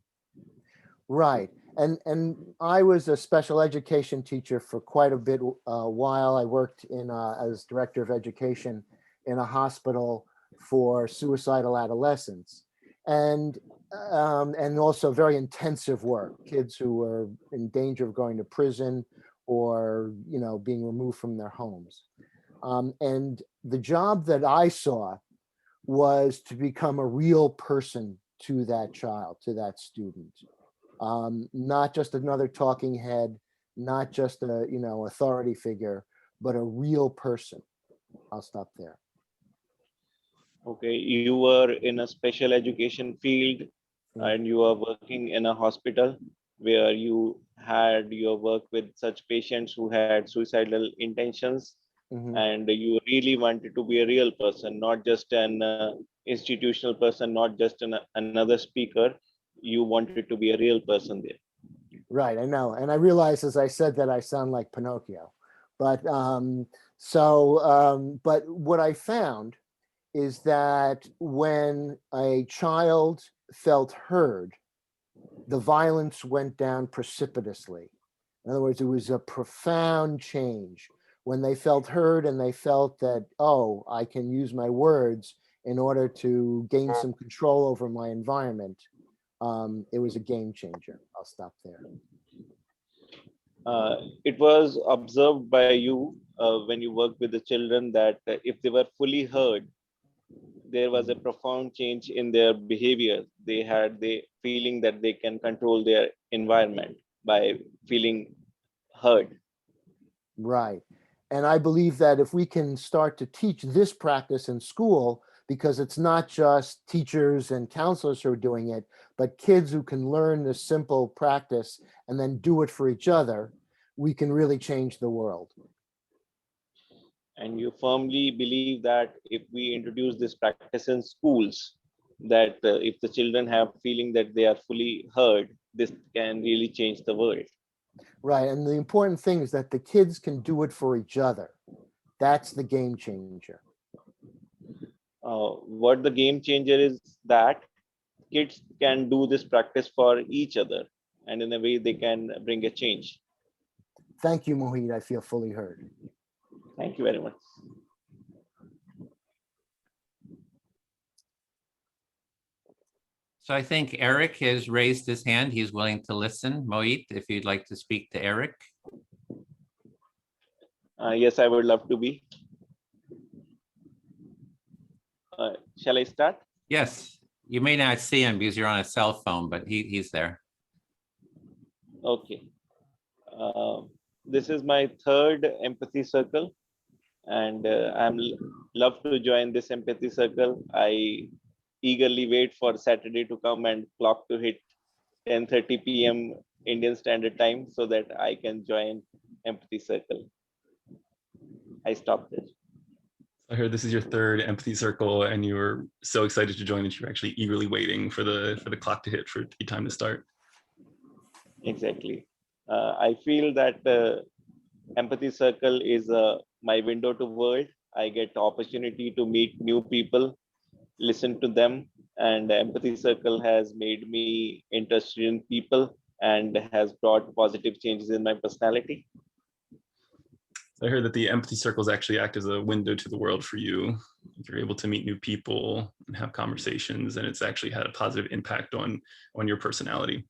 Right. And I was a special education teacher for quite a bit while. I worked in as director of education in a hospital for suicidal adolescents, and also very intensive work, kids who were in danger of going to prison or being removed from their homes. And the job that I saw was to become a real person to that child, to that student. Not just another talking head, not just a authority figure, but a real person. I'll stop there. Okay, you were in a special education field and you are working in a hospital where you had your work with such patients who had suicidal intentions, and you really wanted to be a real person, not just an institutional person, not just another speaker. You wanted to be a real person there. Right, I know. And I realize as I said that I sound like Pinocchio. But but what I found is that when a child felt heard, the violence went down precipitously. In other words, it was a profound change. When they felt heard and they felt that, oh, I can use my words in order to gain some control over my environment, it was a game changer. I'll stop there. It was observed by you when you worked with the children that if they were fully heard, there was a profound change in their behavior. They had the feeling that they can control their environment by feeling heard. Right. And I believe that if we can start to teach this practice in school, because it's not just teachers and counselors who are doing it, but kids who can learn this simple practice and then do it for each other, we can really change the world. And you firmly believe that if we introduce this practice in schools, that if the children have feeling that they are fully heard, this can really change the world. Right. And the important thing is that the kids can do it for each other. That's the game changer. What the game changer is that kids can do this practice for each other, and in a way they can bring a change. Thank you, Mohit. I feel fully heard. Thank you very much. So I think Eric has raised his hand. He's willing to listen. Mohit, if you'd like to speak to Eric. Yes, I would love to be. Shall I start? Yes, you may not see him because you're on a cell phone, but he's there. Okay. This is my third empathy circle, and I'm love to join this empathy circle. I eagerly wait for Saturday to come and clock to hit 10:30 p.m. Indian Standard Time so that I can join empathy circle. I stopped there. I heard this is your third Empathy Circle, and you were so excited to join that you're actually eagerly waiting for the clock to hit for it to be time to start. Exactly. I feel that Empathy Circle is my window to world. I get opportunity to meet new people, listen to them, and Empathy Circle has made me interested in people and has brought positive changes in my personality. I heard that the Empathy Circles actually act as a window to the world for you. You're able to meet new people and have conversations, and it's actually had a positive impact on your personality.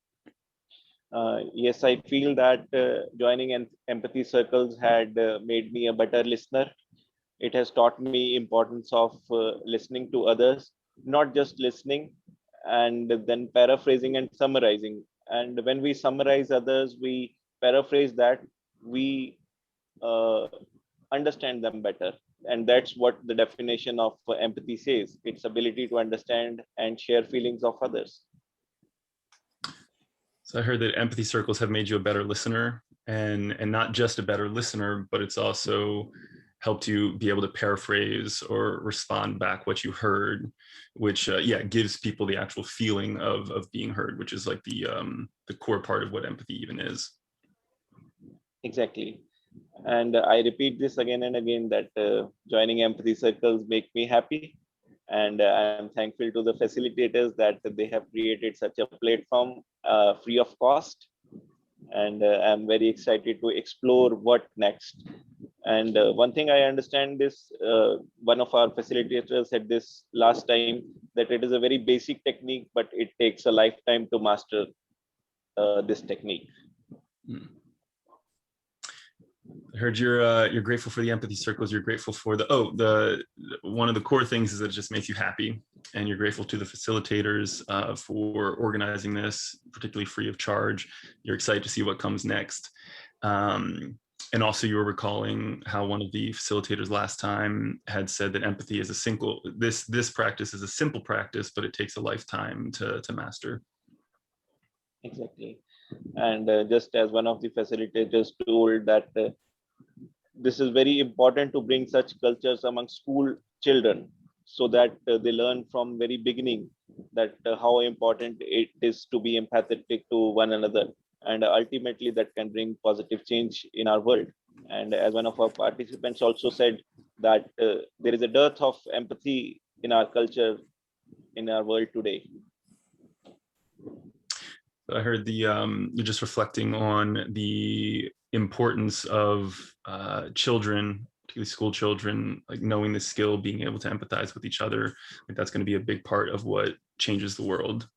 Yes, I feel that joining Empathy Circles had made me a better listener. It has taught me importance of listening to others, not just listening and then paraphrasing and summarizing. And when we summarize others, we paraphrase that, we understand them better. And that's what the definition of empathy says. Its ability to understand and share feelings of others. So I heard that Empathy Circles have made you a better listener, and not just a better listener, but it's also helped you be able to paraphrase or respond back what you heard, which gives people the actual feeling of being heard, which is like the core part of what empathy even is. Exactly. And I repeat this again and again that joining Empathy Circles make me happy. And I'm thankful to the facilitators that they have created such a platform free of cost. And I'm very excited to explore what next. And one thing I understand is one of our facilitators said this last time, that it is a very basic technique, but it takes a lifetime to master this technique. I heard you're grateful for the Empathy Circles. You're grateful for the one of the core things is that it just makes you happy, and you're grateful to the facilitators for organizing this, particularly free of charge. You're excited to see what comes next, and also you were recalling how one of the facilitators last time had said that empathy is this practice is a simple practice, but it takes a lifetime to master. Exactly. And just as one of the facilitators told that this is very important to bring such cultures among school children, so that they learn from very beginning that how important it is to be empathetic to one another, and ultimately that can bring positive change in our world. And as one of our participants also said, that there is a dearth of empathy in our culture, in our world today. I heard you're just reflecting on the importance of children, particularly school children, like knowing the skill, being able to empathize with each other. Like that's going to be a big part of what changes the world.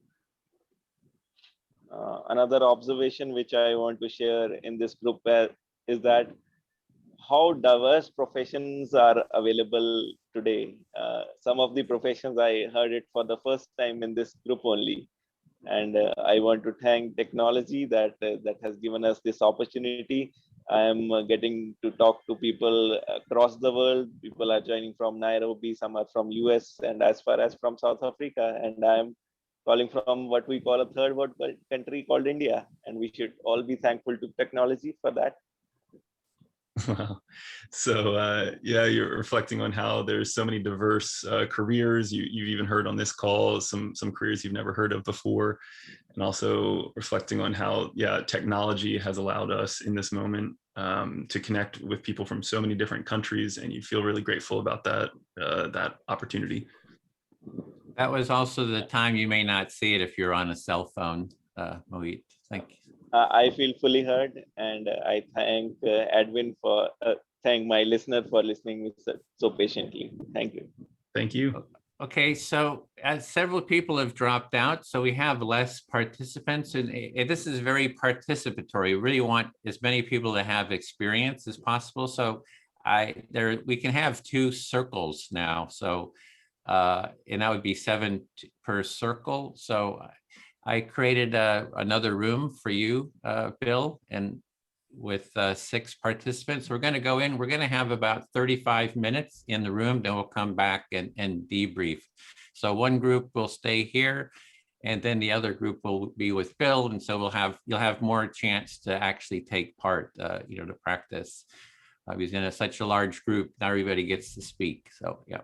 Another observation which I want to share in this group is that how diverse professions are available today. Some of the professions I heard it for the first time in this group only. And I want to thank technology that has given us this opportunity. I am getting to talk to people across the world. People are joining from Nairobi, some are from US, and as far as from South Africa. And I am calling from what we call a third world country called India. And we should all be thankful to technology for that. Wow. So you're reflecting on how there's so many diverse careers. You've even heard on this call some careers you've never heard of before, and also reflecting on how technology has allowed us in this moment to connect with people from so many different countries, and you feel really grateful about that opportunity. That was also the time you may not see it if you're on a cell phone, Mohit. Thank you. I feel fully heard, and I thank Edwin for thank my listener for listening so patiently. Thank you. Thank you. Okay, so as several people have dropped out, so we have less participants, and this is very participatory. We really want as many people to have experience as possible. So we can have 2 circles now. So and that would be 7 per circle. So I created another room for you, Bill, and with 6 participants. We're going to go in, we're going to have about 35 minutes in the room, then we'll come back and debrief. So one group will stay here, and then the other group will be with Bill. And so you'll have more chance to actually take part, to practice. I was in such a large group, not everybody gets to speak. So, yeah.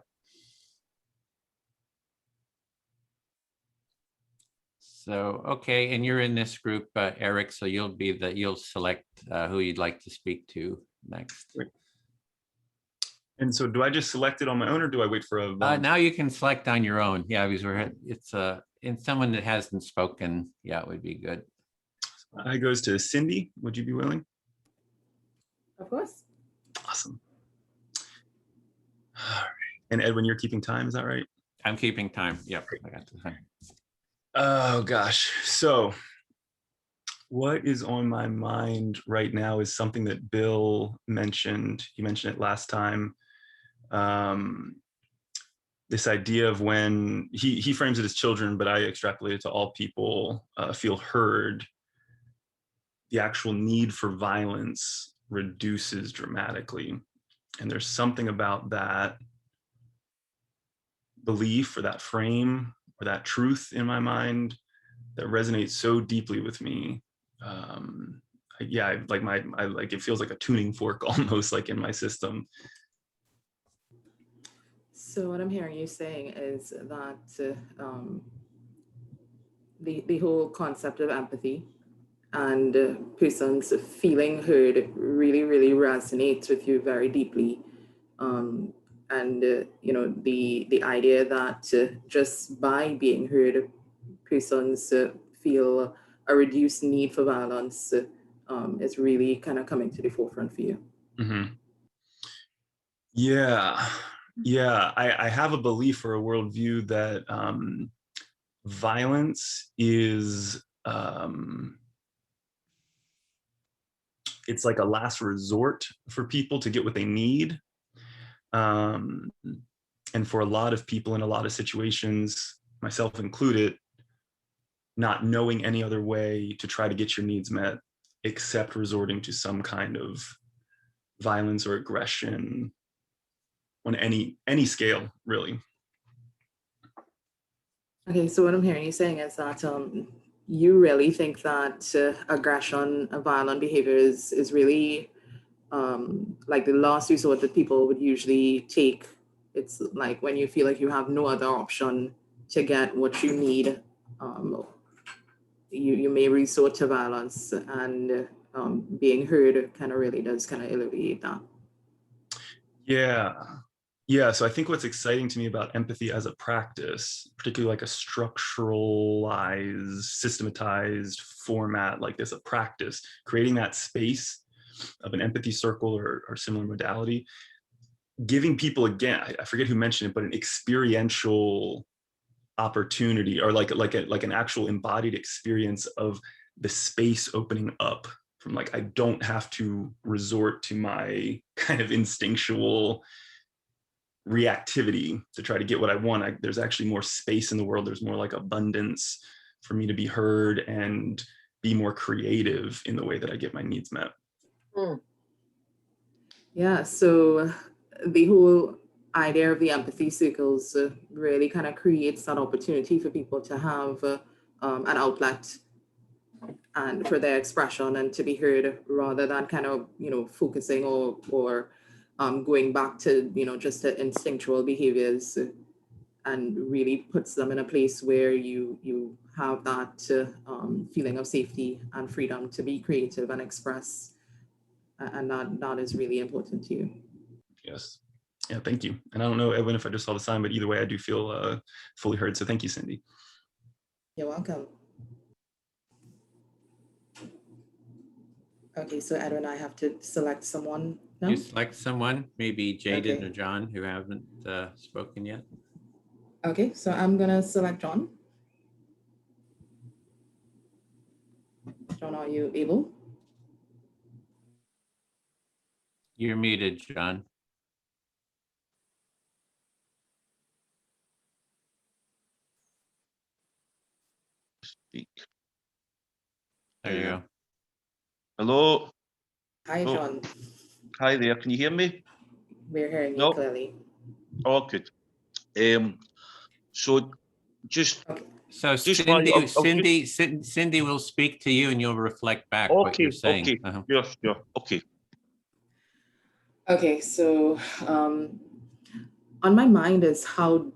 So, okay, and you're in this group, Eric, so you'll select who you'd like to speak to next. Great. And so do I just select it on my own, or do I wait for a volunteer? Now you can select on your own. Yeah, because it's in someone that hasn't spoken. Yeah, it would be good. It goes to Cindy. Would you be willing? Of course. Awesome. All right. And Edwin, you're keeping time, is that right? I'm keeping time. Yep, I got the time. Oh gosh. So what is on my mind right now is something that Bill mentioned. You mentioned it last time. This idea of when he frames it as children, but I extrapolate it to all people feel heard, the actual need for violence reduces dramatically. And there's something about that belief or that frame or that truth in my mind that resonates so deeply with me. Yeah, it feels like a tuning fork almost, like in my system. So what I'm hearing you saying is that the whole concept of empathy and persons feeling heard really, really resonates with you very deeply. You know, the idea that just by being heard, persons feel a reduced need for violence is really kind of coming to the forefront for you. Mm-hmm. Yeah, I have a belief or a worldview that violence is it's like a last resort for people to get what they need. And for a lot of people in a lot of situations, myself included, not knowing any other way to try to get your needs met except resorting to some kind of violence or aggression on any scale, really. Okay, so what I'm hearing you saying is that you really think that aggression and violent behavior is really like the last resort that people would usually take. It's like when you feel like you have no other option to get what you need, you may resort to violence, and being heard kind of really does kind of alleviate that. Yeah, so I think what's exciting to me about empathy as a practice, particularly like a structuralized, systematized format like this, a practice, creating that space of an empathy circle or similar modality, giving people, again, I forget who mentioned it, but an experiential opportunity, or like an actual embodied experience of the space opening up from, like, I don't have to resort to my kind of instinctual reactivity to try to get what I want. There's actually more space in the world. There's more like abundance for me to be heard and be more creative in the way that I get my needs met. Yeah, so the whole idea of the empathy circles really kind of creates that opportunity for people to have an outlet and for their expression and to be heard, rather than kind of, you know, focusing or going back to, you know, just the instinctual behaviors, and really puts them in a place where you have that feeling of safety and freedom to be creative and express, and that is really important to you. Yes. Yeah, thank you. And I don't know, Edwin, if I just saw the sign, but either way, I do feel fully heard. So thank you, Cindy. You're welcome. Okay, so Edwin, I have to select someone now? You select someone, maybe Jaden Okay. or John, who haven't spoken yet. Okay, so I'm gonna select John. John, are you able? You're muted, John. Speak. There you go. Hello. Hi, Oh, John. hi there. Can you hear me? We're hearing No. you clearly. Oh, good. So just So just Cindy will speak to you, and you'll reflect back what you're saying. Okay. Sure. Okay. Okay, so on my mind is how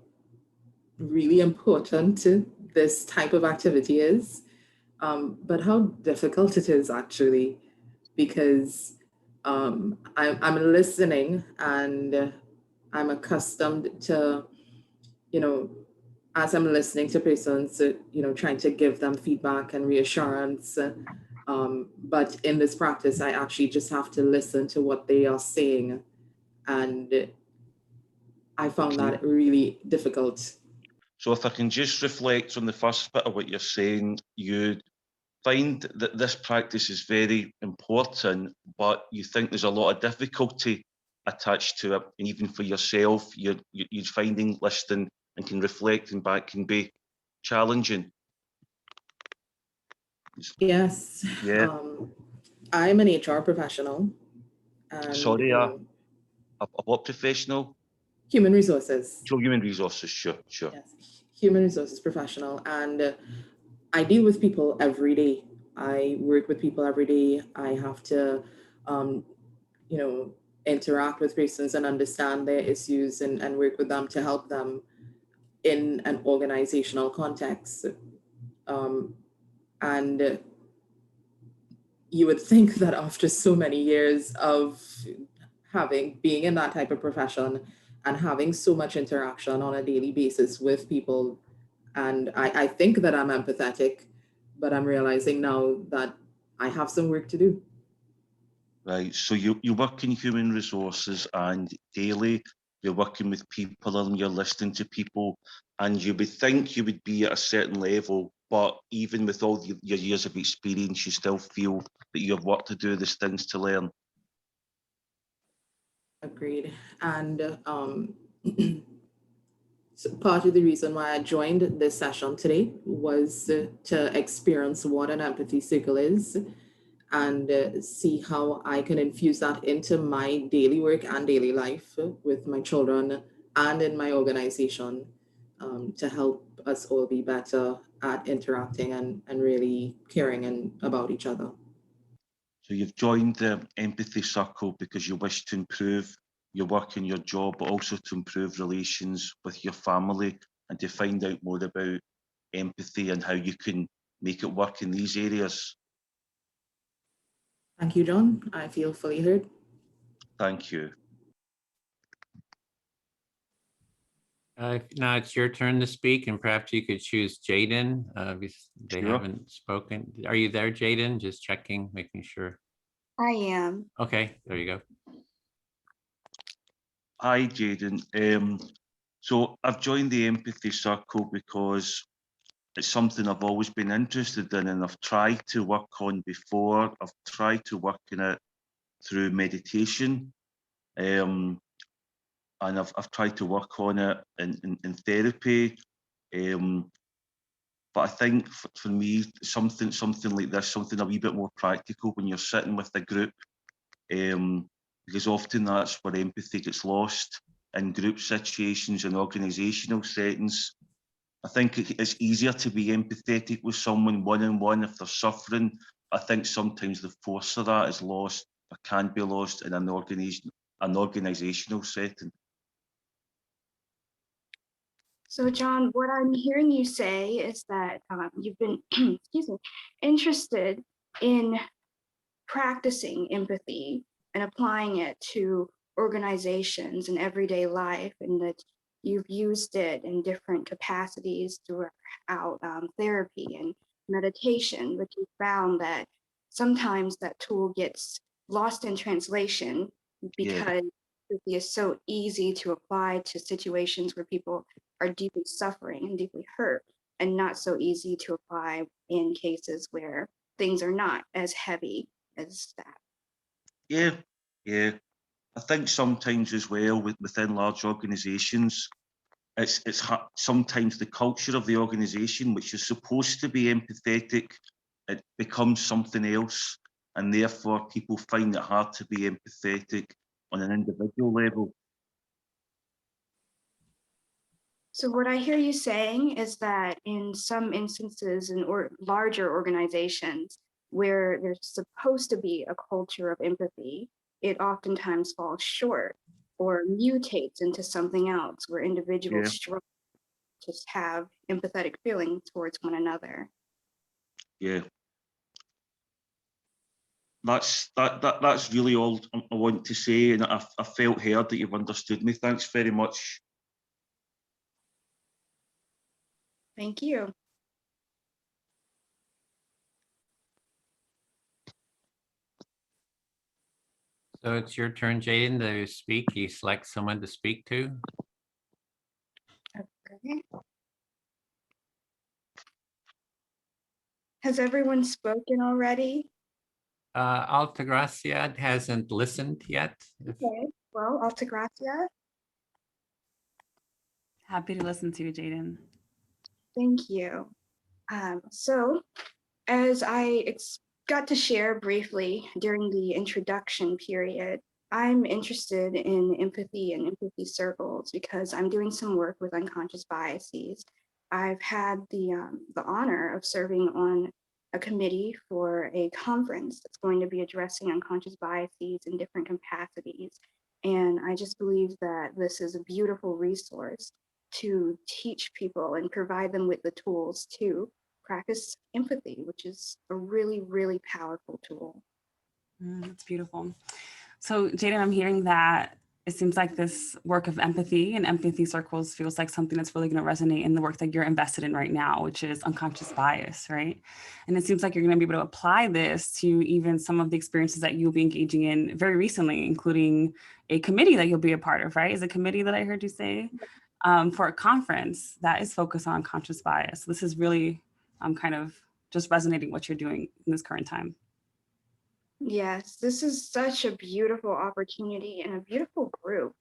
really important this type of activity is, but how difficult it is actually, because I'm listening and I'm accustomed to, you know, as I'm listening to persons, trying to give them feedback and reassurance. But in this practice, I actually just have to listen to what they are saying. And I found Okay. that really difficult. So if I can just reflect on the first bit of what you're saying, you find that this practice is very important, but you think there's a lot of difficulty attached to it, and even for yourself, you're finding listening and can reflecting back can be challenging. Yes. Yeah. I'm an HR professional. And, Sorry, a what professional? human resources. So human resources, sure. Yes, human resources professional. And I deal with people every day. I work with people every day. I have to, interact with persons and understand their issues and work with them to help them in an organizational context. And you would think that after so many years of being in that type of profession and having so much interaction on a daily basis with people, and I think that I'm empathetic, but I'm realizing now that I have some work to do. Right, so you work in human resources and daily you're working with people and you're listening to people, and you would think you would be at a certain level, but even with all your years of experience, you still feel that you have work to do, there's things to learn. Agreed. And so part of the reason why I joined this session today was to experience what an empathy circle is and see how I can infuse that into my daily work and daily life with my children and in my organization, to help us all be better at interacting and really caring about each other. So you've joined the Empathy Circle because you wish to improve your work and your job, but also to improve relations with your family and to find out more about empathy and how you can make it work in these areas. Thank you, John. I feel fully heard. Thank you. Now it's your turn to speak, and perhaps you could choose Jaden. They Sure. haven't spoken. Are you there, Jaden? Just checking, making sure. I am. Okay, there you go. Hi, Jaden. So I've joined the Empathy Circle because it's something I've always been interested in and I've tried to work on before. I've tried to work in it through meditation. And I've tried to work on it in therapy. But I think for me, something like this, something a wee bit more practical when you're sitting with a group, because often that's where empathy gets lost in group situations and organisational settings. I think it's easier to be empathetic with someone one-on-one if they're suffering. I think sometimes the force of that is lost or can be lost in an organisational setting. So, John, what I'm hearing you say is that you've been, excuse me, interested in practicing empathy and applying it to organizations and everyday life, and that you've used it in different capacities throughout therapy and meditation, but you found that sometimes that tool gets lost in translation because empathy is so easy to apply to situations where people are deeply suffering and deeply hurt, and not so easy to apply in cases where things are not as heavy as that. Yeah. I think sometimes as well within large organisations, it's sometimes the culture of the organisation, which is supposed to be empathetic, it becomes something else, and therefore people find it hard to be empathetic on an individual level. So what I hear you saying is that in some instances in larger organizations where there's supposed to be a culture of empathy, it oftentimes falls short or mutates into something else where individuals struggle to have empathetic feelings towards one another. Yeah. That's really all I want to say, and I felt heard that you've understood me. Thanks very much. Thank you. So it's your turn, Jaden, to speak. You select someone to speak to. Okay. Has everyone spoken already? Altagracia hasn't listened yet. Okay, well, Altagracia. Happy to listen to you, Jaden. Thank you. So as I got to share briefly during the introduction period, I'm interested in empathy and empathy circles because I'm doing some work with unconscious biases. I've had the honor of serving on a committee for a conference that's going to be addressing unconscious biases in different capacities. And I just believe that this is a beautiful resource to teach people and provide them with the tools to practice empathy, which is a really, really powerful tool. That's beautiful. So Jaden, I'm hearing that it seems like this work of empathy and empathy circles feels like something that's really going to resonate in the work that you're invested in right now, which is unconscious bias, right? And it seems like you're going to be able to apply this to even some of the experiences that you'll be engaging in very recently, including a committee that you'll be a part of, right? Is a committee that I heard you say for a conference that is focused on unconscious bias. This is really kind of just resonating what you're doing in this current time. Yes, this is such a beautiful opportunity and a beautiful group.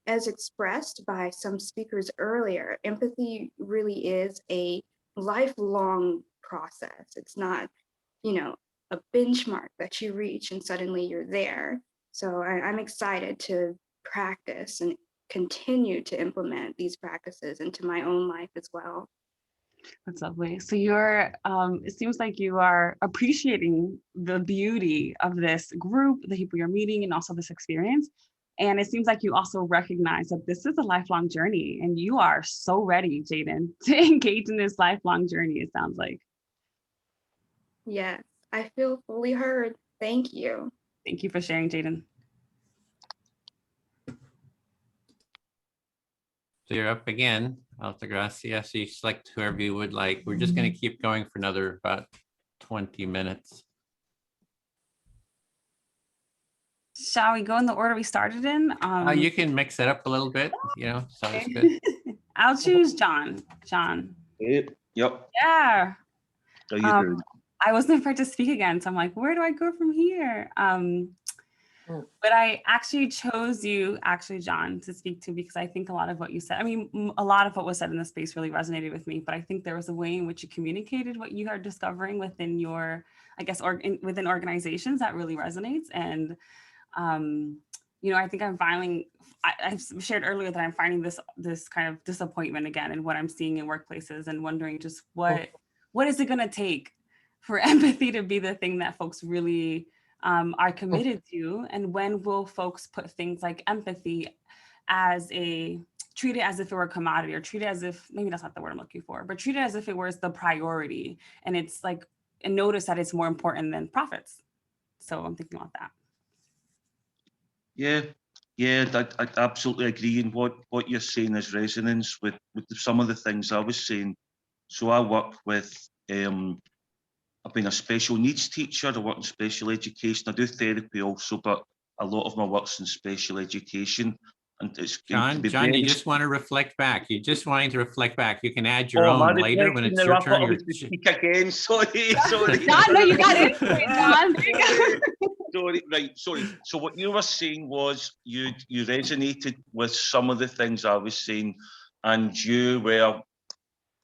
As expressed by some speakers earlier, empathy really is a lifelong process. It's not, a benchmark that you reach and suddenly you're there. So I'm excited to practice and continue to implement these practices into my own life as well. That's lovely. So you're, it seems like you are appreciating the beauty of this group, the people you're meeting, and also this experience. And it seems like you also recognize that this is a lifelong journey, and you are so ready, Jaden, to engage in this lifelong journey, it sounds like. Yes, I feel fully heard. Thank you. Thank you for sharing, Jaden. So you're up again, Altagracia. So you select whoever you would like. We're just going to keep going for another about 20 minutes. Shall we go in the order we started in? You can mix it up a little bit, so it's good. I'll choose John. John. Yep. Yeah. How you doing? I wasn't afraid to speak again, so I'm like, where do I go from here? But I actually chose you, John, to speak to because I think a lot of what you said, a lot of what was said in this space really resonated with me, but I think there was a way in which you communicated what you are discovering within your, within organizations that really resonates. And, I think I've shared earlier that I'm finding this kind of disappointment again in what I'm seeing in workplaces and wondering just what is it going to take for empathy to be the thing that folks really are committed to, and when will folks put things like empathy treat it as if it were a commodity, or treat it as if, maybe that's not the word I'm looking for, but treat it as if it was the priority, and it's like, and notice that it's more important than profits. So I'm thinking about that. Yeah, I absolutely agree. And what you're saying is resonance with some of the things I was saying. So I work with I've been a special needs teacher. I work in special education. I do therapy also, but a lot of my work's in special education. And it's John, you just want to reflect back. You're just wanting to reflect back. You can add your own later when it's your turn. To speak again. Sorry. John, no, you got it, John. Sorry. So what you were saying was you resonated with some of the things I was saying, and you work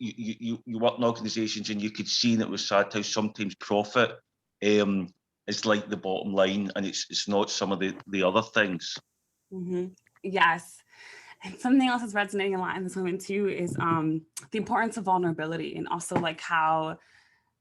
in organisations, and you could see, and it was sad how sometimes profit is like the bottom line, and it's not some of the other things. Mm-hmm. Yes. And something else that's resonating a lot in this moment too is the importance of vulnerability, and also like how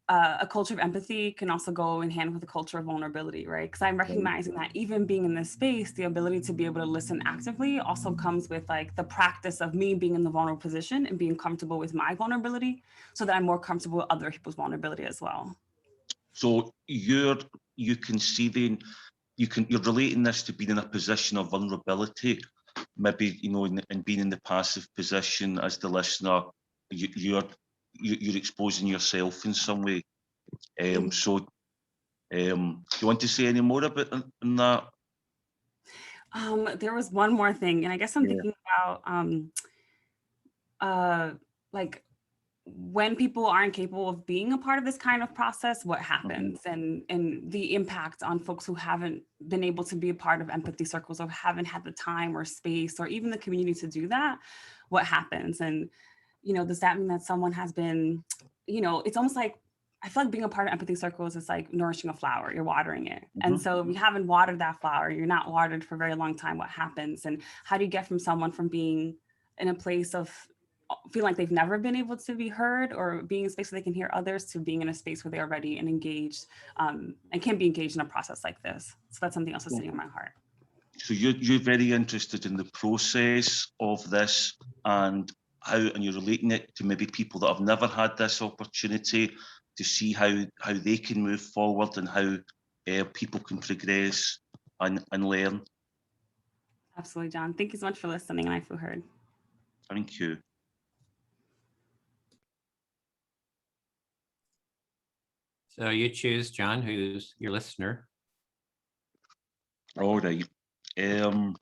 a culture of empathy can also go in hand with a culture of vulnerability, right? Because I'm recognizing that even being in this space, the ability to be able to listen actively also comes with like the practice of me being in the vulnerable position and being comfortable with my vulnerability so that I'm more comfortable with other people's vulnerability as well. So you're relating this to being in a position of vulnerability, maybe, you know, and being in the passive position as the listener, you're exposing yourself in some way. So do you want to say any more about that? There was one more thing, and I guess I'm thinking about like when people aren't capable of being a part of this kind of process, what happens, and the impact on folks who haven't been able to be a part of empathy circles or haven't had the time or space or even the community to do that, what happens? And, you know, does that mean that someone has been, you know, it's almost like, I feel like being a part of empathy circles is like nourishing a flower, you're watering it. And so if you haven't watered that flower, you're not watered for a very long time, what happens? And how do you get from someone from being in a place of feel like they've never been able to be heard or being in a space where they can hear others to being in a space where they are ready and engaged and can be engaged in a process like this? So that's something else that's sitting in my heart. So you're very interested in the process of this and you're relating it to maybe people that have never had this opportunity to see how they can move forward and how people can progress and learn. Absolutely, John. Thank you so much for listening, and I feel heard. Thank you. So you choose, John, who's your listener. All right. I'm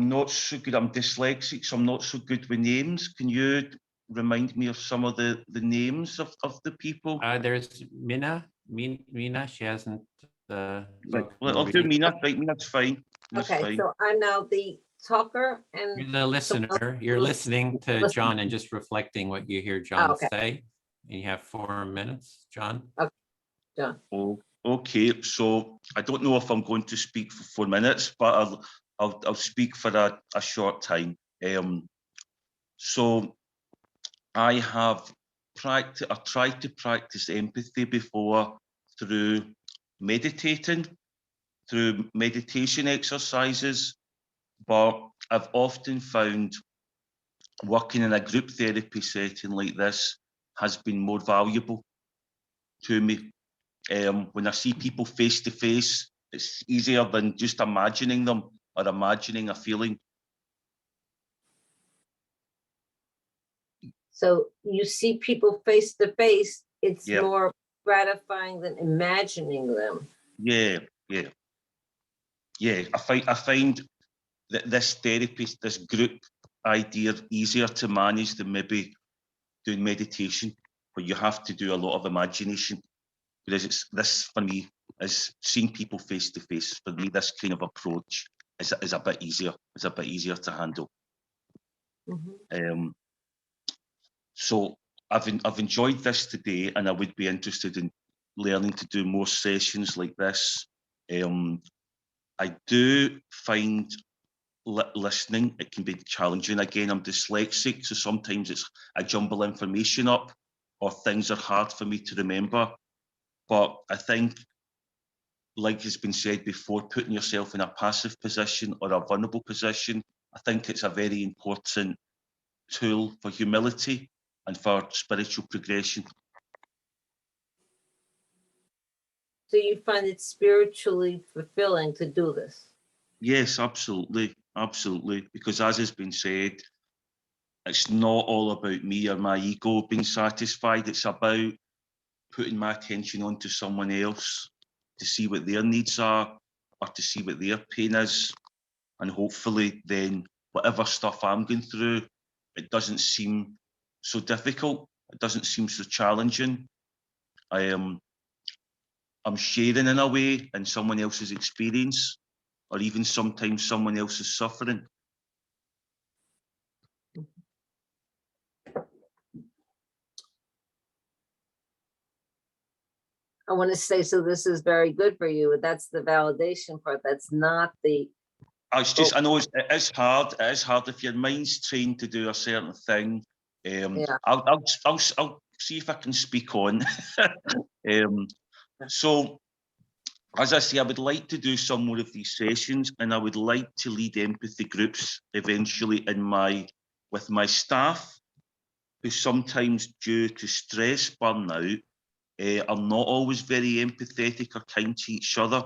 not so good. I'm dyslexic, so I'm not so good with names. Can you remind me of some of the names of the people? There's Mina. Mina, she hasn't. Right. Well, I'll do Mina. Right, Mina's fine. Mina's Okay, fine. so I'm now the talker and You're the listener. You're listening to John and just reflecting what you hear John say. And you have 4 minutes, John. Okay, John. Oh, okay, so I don't know if I'm going to speak for 4 minutes, but I'll speak for a short time. So I have tried to practice empathy before through meditating, through meditation exercises, but I've often found working in a group therapy setting like this has been more valuable to me. When I see people face to face, it's easier than just imagining them or imagining a feeling. So you see people face to face, it's Yeah. more gratifying than imagining them. Yeah. I find that this therapy, this group idea easier to manage than maybe doing meditation, where you have to do a lot of imagination. Because this for me is seeing people face to face. For me, this kind of approach is a bit easier. It's a bit easier to handle. So I've enjoyed this today, and I would be interested in learning to do more sessions like this. I do find listening, it can be challenging. Again, I'm dyslexic, so sometimes I jumble information up or things are hard for me to remember. But I think, like has been said before, putting yourself in a passive position or a vulnerable position, I think it's a very important tool for humility and for spiritual progression. So you find it spiritually fulfilling to do this? Yes, absolutely. Because as has been said, it's not all about me or my ego being satisfied. It's about putting my attention onto someone else to see what their needs are or to see what their pain is. And hopefully then whatever stuff I'm going through, it doesn't seem so difficult. It doesn't seem so challenging. I'm sharing in a way in someone else's experience, or even sometimes someone else's suffering. I want to say, so this is very good for you. That's the validation part. That's not the. It's just, I know it is hard. It is hard if your mind's trained to do a certain thing. Yeah. I'll see if I can speak on. So, as I say, I would like to do some more of these sessions, and I would like to lead empathy groups eventually with my staff, who sometimes, due to stress burnout, are not always very empathetic or kind to each other.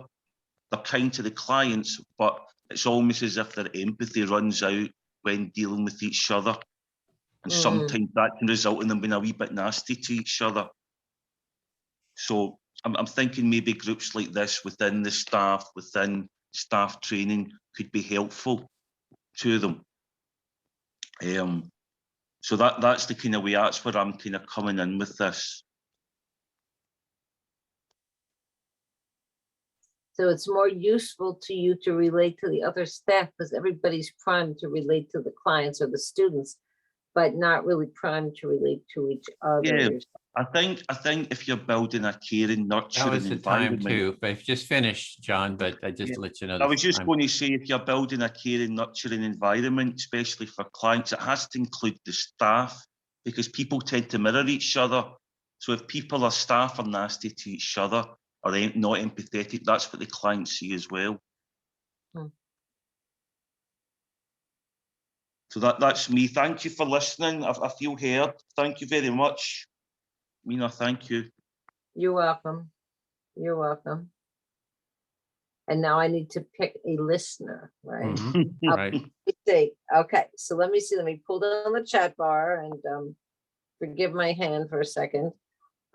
They're kind to the clients, but it's almost as if their empathy runs out when dealing with each other. And sometimes that can result in them being a wee bit nasty to each other. So I'm thinking maybe groups like this within staff training could be helpful to them. So that's the kind of way, that's where I'm kind of coming in with this. So it's more useful to you to relate to the other staff because everybody's primed to relate to the clients or the students, but not really primed to relate to each other. Yeah, I think if you're building a caring, nurturing That was the time environment. too, but I've just finished, John, but I just to let you know. I was just going to say, if you're building a caring, nurturing environment, especially for clients, it has to include the staff because people tend to mirror each other. So if staff are nasty to each other or not empathetic, that's what the clients see as well. So that's me. Thank you for listening. I feel heard. Thank you very much. Mina, thank you. You're welcome. You're welcome. And now I need to pick a listener, right? Right. Okay, so let me see. Let me pull down the chat bar and forgive my hand for a second.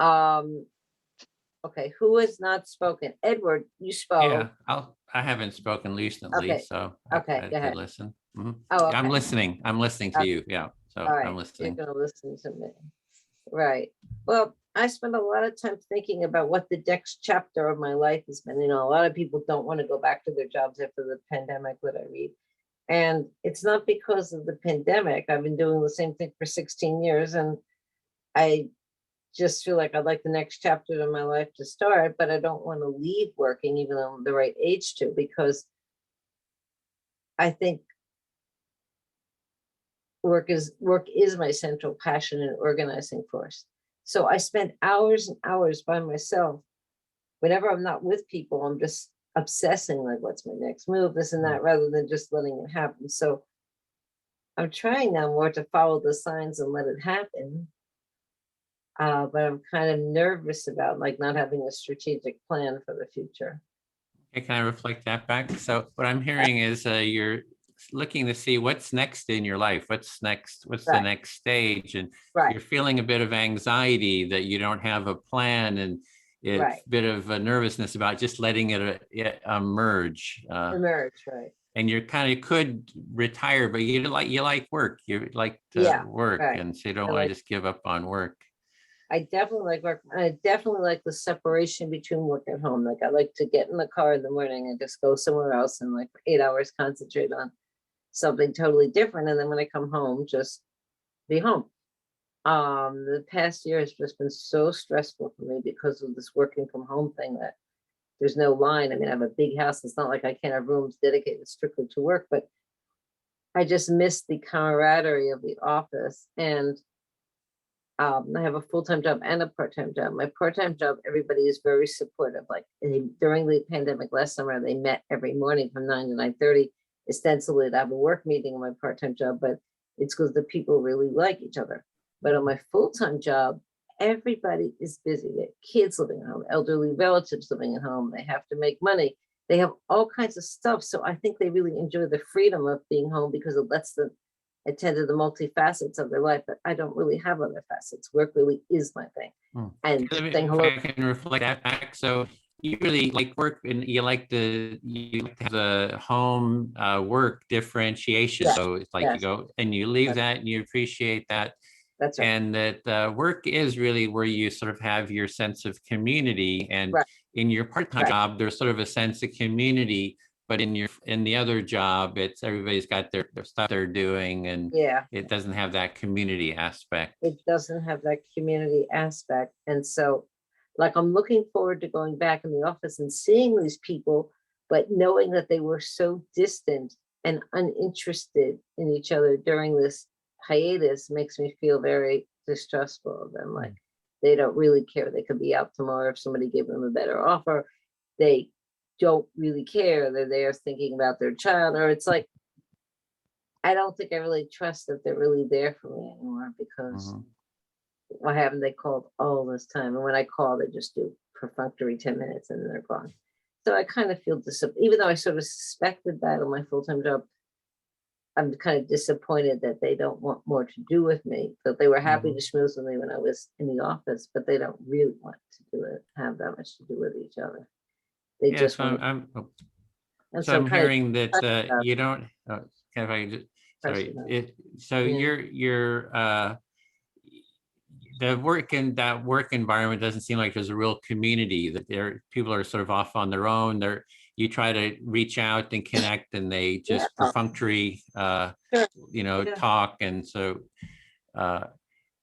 Okay, who has not spoken? Edward, you spoke. Yeah, I haven't spoken recently, Okay. so Okay, I go could ahead. listen. Oh, okay. I'm listening. I'm listening to you. Yeah, so All right, I'm listening. you're gonna listen to me. Right. Well, I spend a lot of time thinking about what the next chapter of my life has been. You know, a lot of people don't want to go back to their jobs after the pandemic, what I read. And it's not because of the pandemic. I've been doing the same thing for 16 years and I just feel like I'd like the next chapter of my life to start, but I don't want to leave working even though I'm the right age to, because I think work is my central passion and organizing force. So I spend hours and hours by myself. Whenever I'm not with people, I'm just obsessing like what's my next move, this and that, rather than just letting it happen. So I'm trying now more to follow the signs and let it happen. But I'm kind of nervous about like not having a strategic plan for the future. Okay, can I reflect that back? So what I'm hearing is you're looking to see what's next in your life. What's next? What's the next stage? And you're feeling a bit of anxiety that you don't have a plan, and it's a bit of a nervousness about just letting it emerge. Emerge, right? And you're kind of could retire, but you like work. You like to work, and so you don't want to just give up on work. I definitely like work. I definitely like the separation between work and home. Like I like to get in the car in the morning and just go somewhere else and like for 8 hours concentrate on something totally different. And then when I come home, just be home. The past year has just been so stressful for me because of this working from home thing that there's no line. I mean, I have a big house. It's not like I can't have rooms dedicated strictly to work, but I just miss the camaraderie of the office. And I have a full-time job and a part-time job. My part-time job, everybody is very supportive. Like during the pandemic last summer, they met every morning from 9 to 9:30. Ostensibly, to have a work meeting in my part-time job, but it's because the people really like each other. But on my full-time job, everybody is busy. They have kids living at home, elderly relatives living at home. They have to make money. They have all kinds of stuff. So I think they really enjoy the freedom of being home because it lets them attend to the multifacets of their life, but I don't really have other facets. Work really is my thing. And saying hello. If I can reflect that back. So you really like work and you like to have the home work differentiation. So it's like you go and you leave that and you appreciate that. That's right. And that work is really where you sort of have your sense of community. And in your part-time job, there's sort of a sense of community. But in the other job, it's everybody's got their stuff they're doing, and it doesn't have that community aspect. It doesn't have that community aspect. And so like I'm looking forward to going back in the office and seeing these people, but knowing that they were so distant and uninterested in each other during this hiatus makes me feel very distrustful of them. Like they don't really care. They could be out tomorrow if somebody gave them a better offer. They don't really care. They're there thinking about their child, or it's like, I don't think I really trust that they're really there for me anymore, because why haven't they called all this time? And when I call, they just do perfunctory 10 minutes and then they're gone. So I kind of feel even though I sort of suspected that on my full-time job, I'm kind of disappointed that they don't want more to do with me. That they were happy to schmooze with me when I was in the office, but they don't really want to have that much to do with each other. They Yeah, just so want. I'm I'm kind of hearing that you don't. If I just, sorry, you're the work environment doesn't seem like there's a real community, that people are sort of off on their own. You try to reach out and connect, and they just perfunctory talk. And so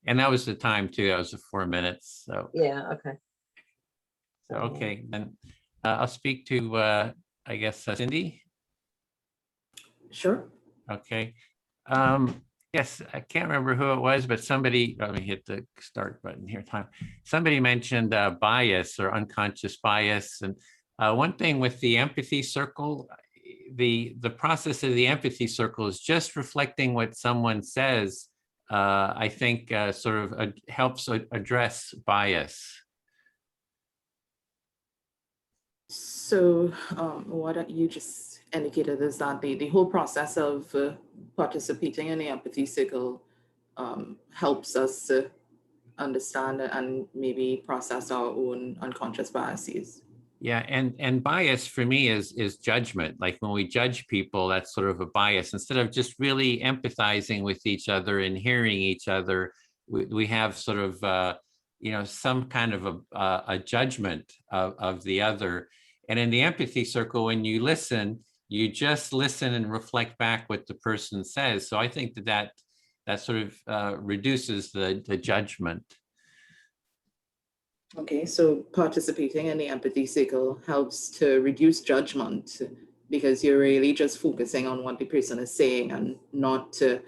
and that was the time too. That was the 4 minutes. So yeah, okay. So okay, then I'll speak to I guess Cindy. Sure. Okay. Yes, I can't remember who it was, but somebody, let me hit the start button here. Somebody mentioned bias or unconscious bias. And one thing with the empathy circle, the process of the empathy circle is just reflecting what someone says. I think sort of helps address bias. So what you just indicated is that the whole process of participating in the empathy circle helps us understand and maybe process our own unconscious biases. Yeah, and bias for me is judgment. Like when we judge people, that's sort of a bias. Instead of just really empathizing with each other and hearing each other, we have sort of some kind of a judgment of the other. And in the empathy circle, when you listen, you just listen and reflect back what the person says. So I think that sort of reduces the judgment. Okay, so participating in the empathy circle helps to reduce judgment, because you're really just focusing on what the person is saying and not the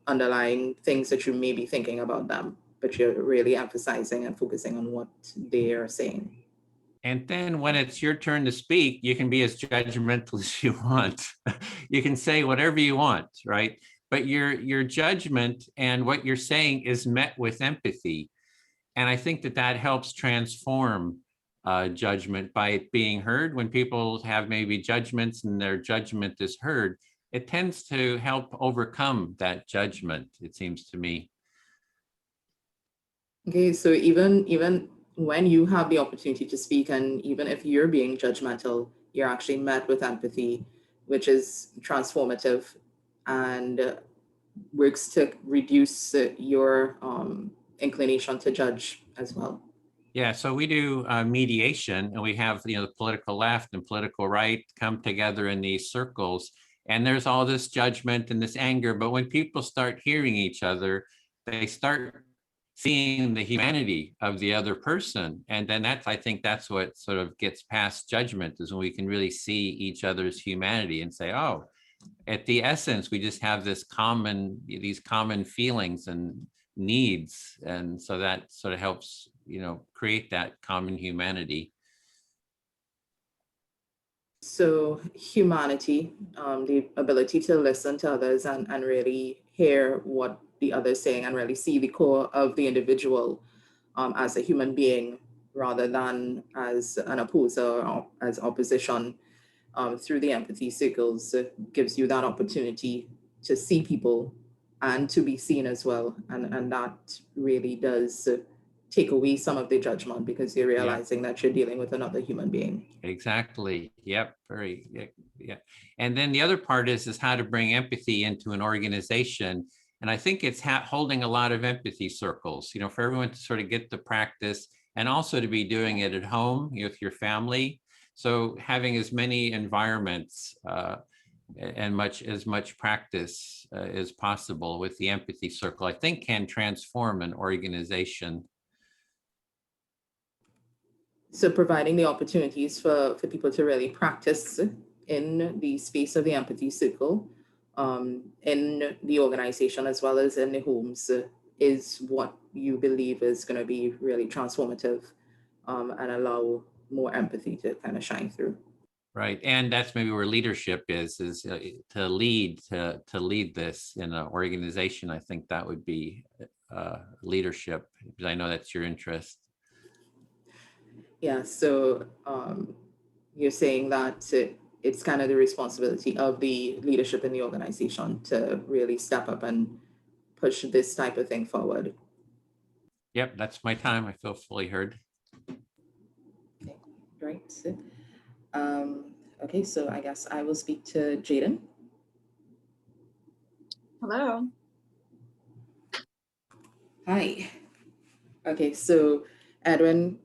underlying things that you may be thinking about them, but you're really emphasizing and focusing on what they are saying. And then when it's your turn to speak, you can be as judgmental as you want. You can say whatever you want, right? But your judgment and what you're saying is met with empathy. And I think that helps transform judgment by it being heard. When people have maybe judgments and their judgment is heard, it tends to help overcome that judgment, it seems to me. Okay, so even when you have the opportunity to speak, and even if you're being judgmental, you're actually met with empathy, which is transformative and works to reduce your inclination to judge as well. Yeah, so we do mediation, and we have the political left and political right come together in these circles, and there's all this judgment and this anger. But when people start hearing each other, they start seeing the humanity of the other person, and then I think that's what sort of gets past judgment, is when we can really see each other's humanity and say, oh, at the essence, we just have these common feelings and needs, and so that sort of helps create that common humanity. So humanity, the ability to listen to others and really hear what the other is saying and really see the core of the individual as a human being rather than as an opposer or as opposition, through the empathy circles gives you that opportunity to see people and to be seen as well. And that really does take away some of the judgment, because you're realizing that you're dealing with another human being. Exactly. Yep. Yeah. And then the other part is how to bring empathy into an organization. And I think it's holding a lot of empathy circles, for everyone to sort of get the practice, and also to be doing it at home with your family. So having as many environments and as much practice as possible with the empathy circle, I think can transform an organization. So providing the opportunities for people to really practice in the space of the empathy circle in the organization as well as in the homes is what you believe is going to be really transformative and allow more empathy to kind of shine through. Right, and that's maybe where leadership is to lead this in an organization. I think that would be leadership, because I know that's your interest. Yeah, so you're saying that it's kind of the responsibility of the leadership in the organization to really step up and push this type of thing forward. Yep, that's my time. I feel fully heard. Okay, great. Okay, so I guess I will speak to Jaden. Hello. Hi. Okay, so Edwin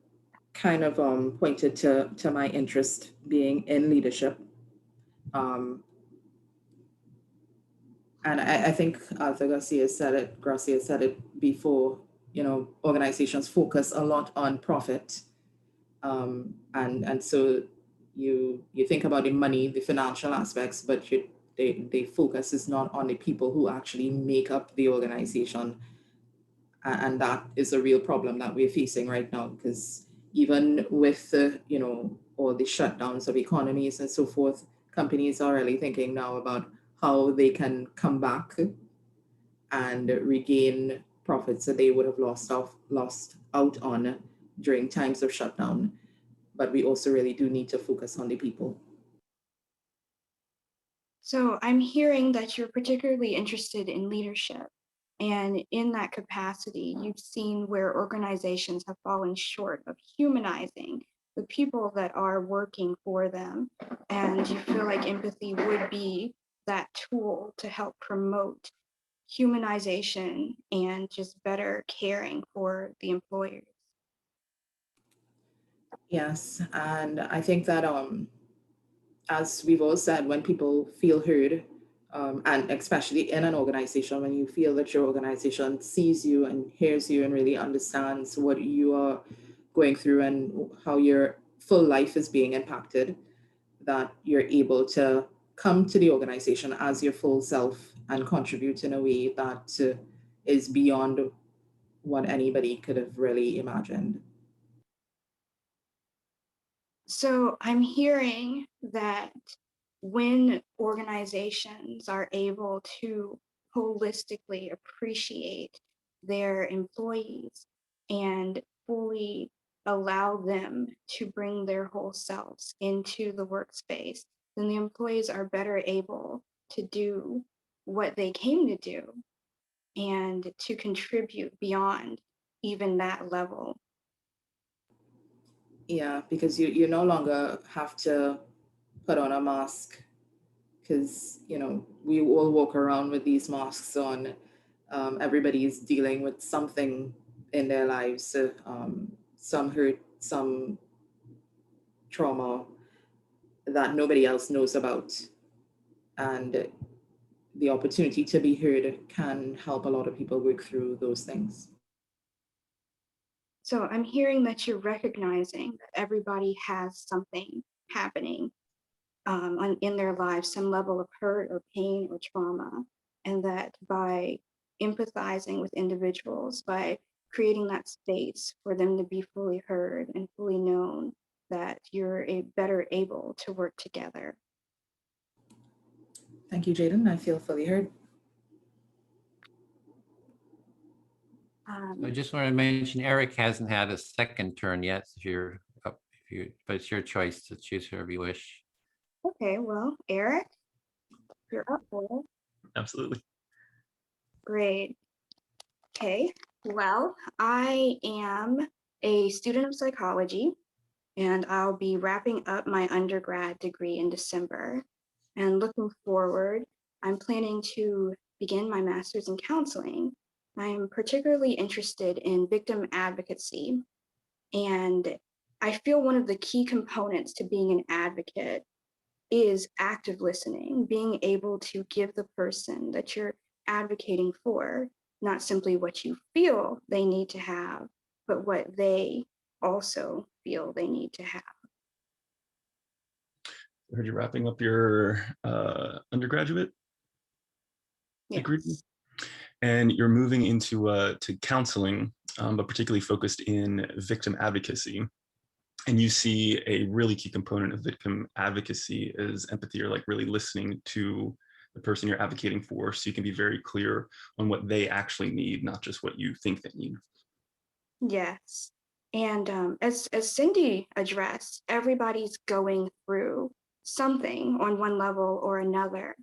kind of pointed to my interest being in leadership. And I think Arthur Garcia said it before, you know, organizations focus a lot on profit. And so you think about the money, the financial aspects, but the focus is not on the people who actually make up the organization. And that is a real problem that we're facing right now, because even with you know, all the shutdowns of economies and so forth, companies are really thinking now about how they can come back and regain profits that they would have lost out on during times of shutdown. But we also really do need to focus on the people. So I'm hearing that you're particularly interested in leadership. And in that capacity, you've seen where organizations have fallen short of humanizing the people that are working for them. And you feel like empathy would be that tool to help promote humanization and just better caring for the employers. Yes, and I think that as we've all said, when people feel heard, and especially in an organization, when you feel that your organization sees you and hears you and really understands what you are going through and how your full life is being impacted, that you're able to come to the organization as your full self and contribute in a way that is beyond what anybody could have really imagined. So I'm hearing that when organizations are able to holistically appreciate their employees and fully allow them to bring their whole selves into the workspace, then the employees are better able to do what they came to do and to contribute beyond even that level. Yeah, because you no longer have to put on a mask, because you know we all walk around with these masks on. Everybody's dealing with something in their lives, some hurt, some trauma that nobody else knows about, and the opportunity to be heard can help a lot of people work through those things. So I'm hearing that you're recognizing that everybody has something happening in their lives, some level of hurt or pain or trauma, and that by empathizing with individuals, by creating that space for them to be fully heard and fully known, that you're better able to work together. Thank you, Jaden. I feel fully heard. I just want to mention Eric hasn't had a second turn yet. But it's your choice to choose whoever you wish. Okay, well, Eric, you're up for it. Absolutely. Great. Okay, well, I am a student of psychology, and I'll be wrapping up my undergrad degree in December. And looking forward, I'm planning to begin my master's in counseling. I am particularly interested in victim advocacy, and I feel one of the key components to being an advocate is active listening, being able to give the person that you're advocating for not simply what you feel they need to have, but what they also feel they need to have. I heard you're wrapping up your undergraduate. Agreed. And you're moving into to counseling, but particularly focused in victim advocacy. And you see a really key component of victim advocacy is empathy, or like really listening to the person you're advocating for, so you can be very clear on what they actually need, not just what you think they need. Yes. And as Cindy addressed, everybody's going through something on one level or another.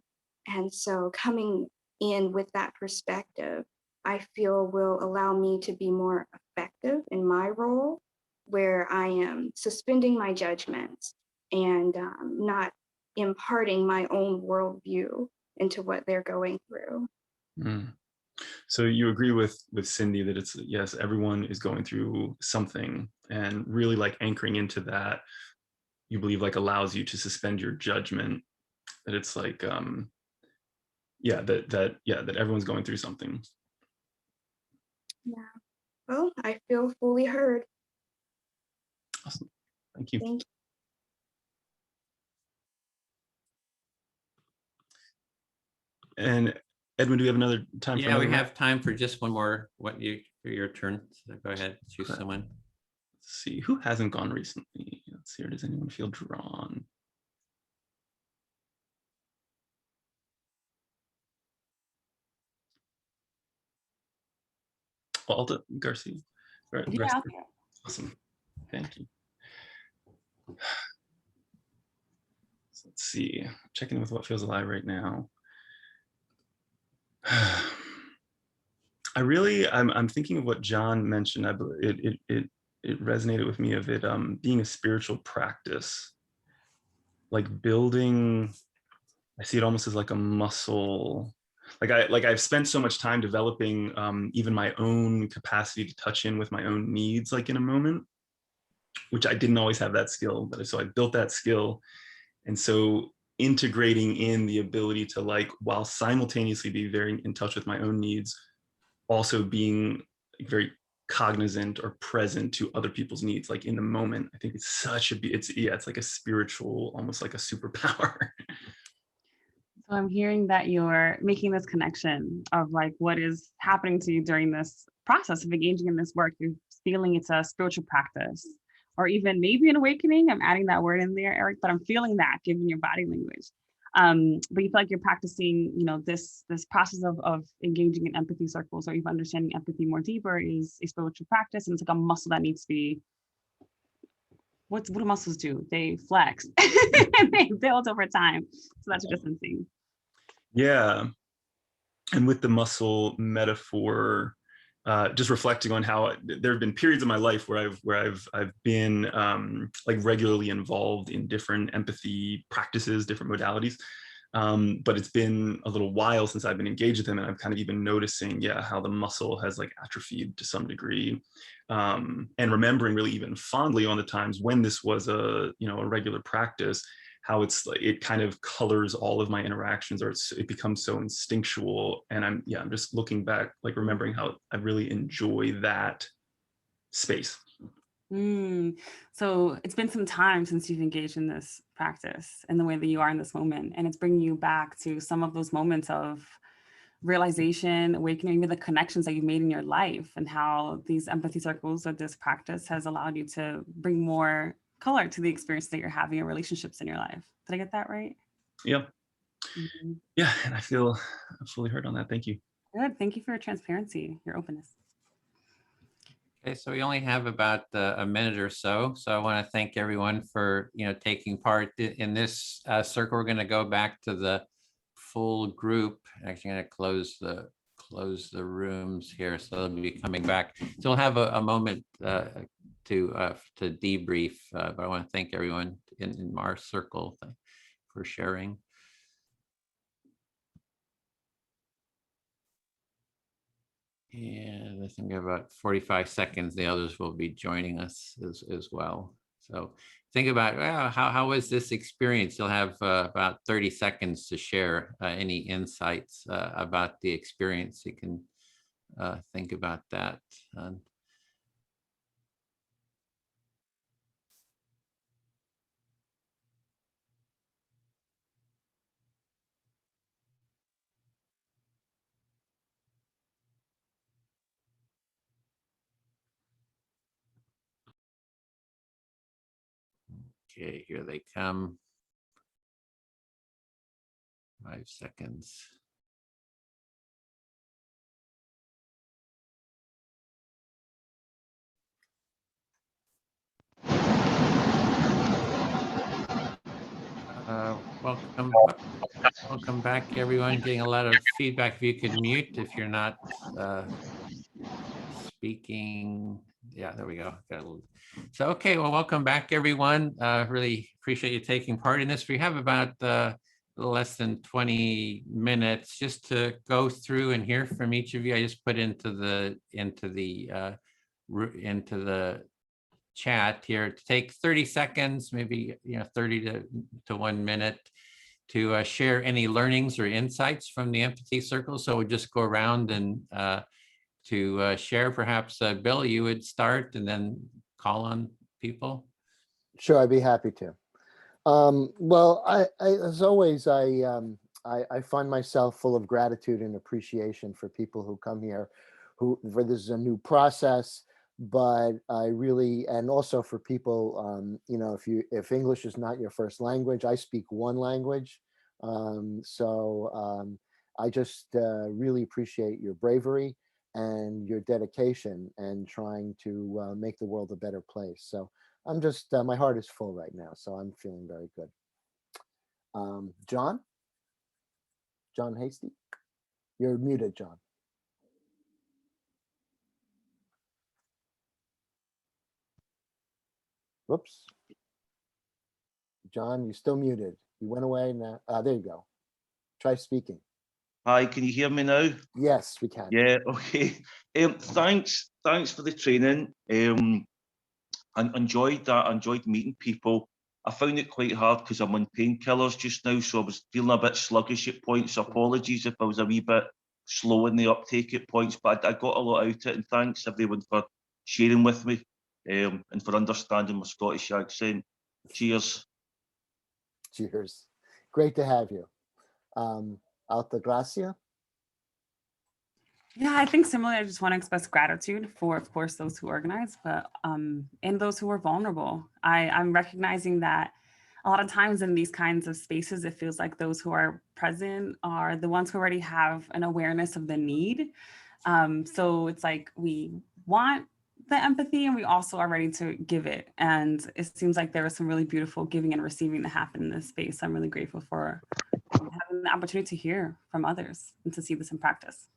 And so coming in with that perspective, I feel will allow me to be more effective in my role, where I am suspending my judgments and not imparting my own worldview into what they're going through. Mm. So you agree with Cindy that it's, yes, everyone is going through something, and really like anchoring into that, you believe like allows you to suspend your judgment, that it's like, that everyone's going through something. Yeah. Well, I feel fully heard. Awesome. Thank you. Thank you. And Edwin, do we have another time? Yeah, we have time for just one more. For your turn. So go ahead, choose someone. Let's see who hasn't gone recently. Let's see. Does anyone feel drawn? Alda Garcia. Yeah. Awesome. Thank you. So let's see. Checking in with what feels alive right now. I'm thinking of what John mentioned. It resonated with me of it being a spiritual practice, like building. I see it almost as like a muscle. I've spent so much time developing even my own capacity to touch in with my own needs, like in a moment, which I didn't always have that skill, but so I built that skill. And so integrating in the ability to, like, while simultaneously be very in touch with my own needs, also being very cognizant or present to other people's needs, like in the moment. I think it's it's like a spiritual, almost like a superpower. So I'm hearing that you're making this connection of like what is happening to you during this process of engaging in this work. You're feeling it's a spiritual practice, or even maybe an awakening. I'm adding that word in there, Eric, but I'm feeling that given your body language. But you feel like you're practicing, this process of engaging in empathy circles, or even understanding empathy more deeper, is a spiritual practice, and it's like a muscle that needs to be. What do muscles do? They flex and they build over time. So that's what you're sensing. Yeah. And with the muscle metaphor, just reflecting on how there have been periods of my life where I've been like regularly involved in different empathy practices, different modalities. But it's been a little while since I've been engaged with them, and I'm kind of even noticing, how the muscle has like atrophied to some degree, and remembering really even fondly on the times when this was a regular practice, how it's like it kind of colors all of my interactions, or it becomes so instinctual. And I'm just looking back, like remembering how I really enjoy that space. So it's been some time since you've engaged in this practice and the way that you are in this moment, and it's bringing you back to some of those moments of realization, awakening, even the connections that you've made in your life, and how these empathy circles or this practice has allowed you to bring more color to the experience that you're having in relationships in your life. Did I get that right? Yeah. Yeah, and I feel fully heard on that. Thank you. Good. Thank you for your transparency, your openness. Okay, so we only have about a minute or so. So I want to thank everyone for taking part in this circle. We're going to go back to the full group. Actually, I'm going to close the rooms here, so they'll be coming back. So we'll have a moment to debrief. But I want to thank everyone in our circle for sharing. And I think about 45 seconds, the others will be joining us as well. So think about, well, how was this experience? You'll have about 30 seconds to share any insights about the experience. You can think about that. Okay, here they come. 5 seconds. Welcome back, everyone. Getting a lot of feedback. If you could mute if you're not speaking. Yeah, there we go. So, okay, well, welcome back, everyone. Really appreciate you taking part in this. We have about less than 20 minutes just to go through and hear from each of you. I just put into the chat here to take 30 seconds, maybe 30 to 1 minute to share any learnings or insights from the Empathy Circle. So we'll just go around and to share. Perhaps Bill, you would start and then call on people. Sure, I'd be happy to. Well, as always, I find myself full of gratitude and appreciation for people who come here, for this is a new process, but I really, and also for people, if English is not your first language, I speak one language. I just really appreciate your bravery and your dedication and trying to make the world a better place. So I'm just, my heart is full right now, so I'm feeling very good. John Hasty, you're muted, John. Whoops. John, you're still muted. You went away now. There you go. Try speaking. Hi, can you hear me now? Yes, we can. Yeah, okay. Thanks for the training. I enjoyed that. I enjoyed meeting people. I found it quite hard because I'm on painkillers just now, so I was feeling a bit sluggish at points. Apologies if I was a wee bit slow in the uptake at points, but I got a lot out of it, and thanks everyone for sharing with me and for understanding my Scottish accent. Cheers. Cheers. Great to have you. Altagracia? Yeah, I think similarly, I just want to express gratitude for, of course, those who organize, but and those who are vulnerable. I'm recognizing that a lot of times in these kinds of spaces, it feels like those who are present are the ones who already have an awareness of the need. So it's like we want the empathy and we also are ready to give it. And it seems like there is some really beautiful giving and receiving that happen in this space. I'm really grateful for having the opportunity to hear from others and to see this in practice.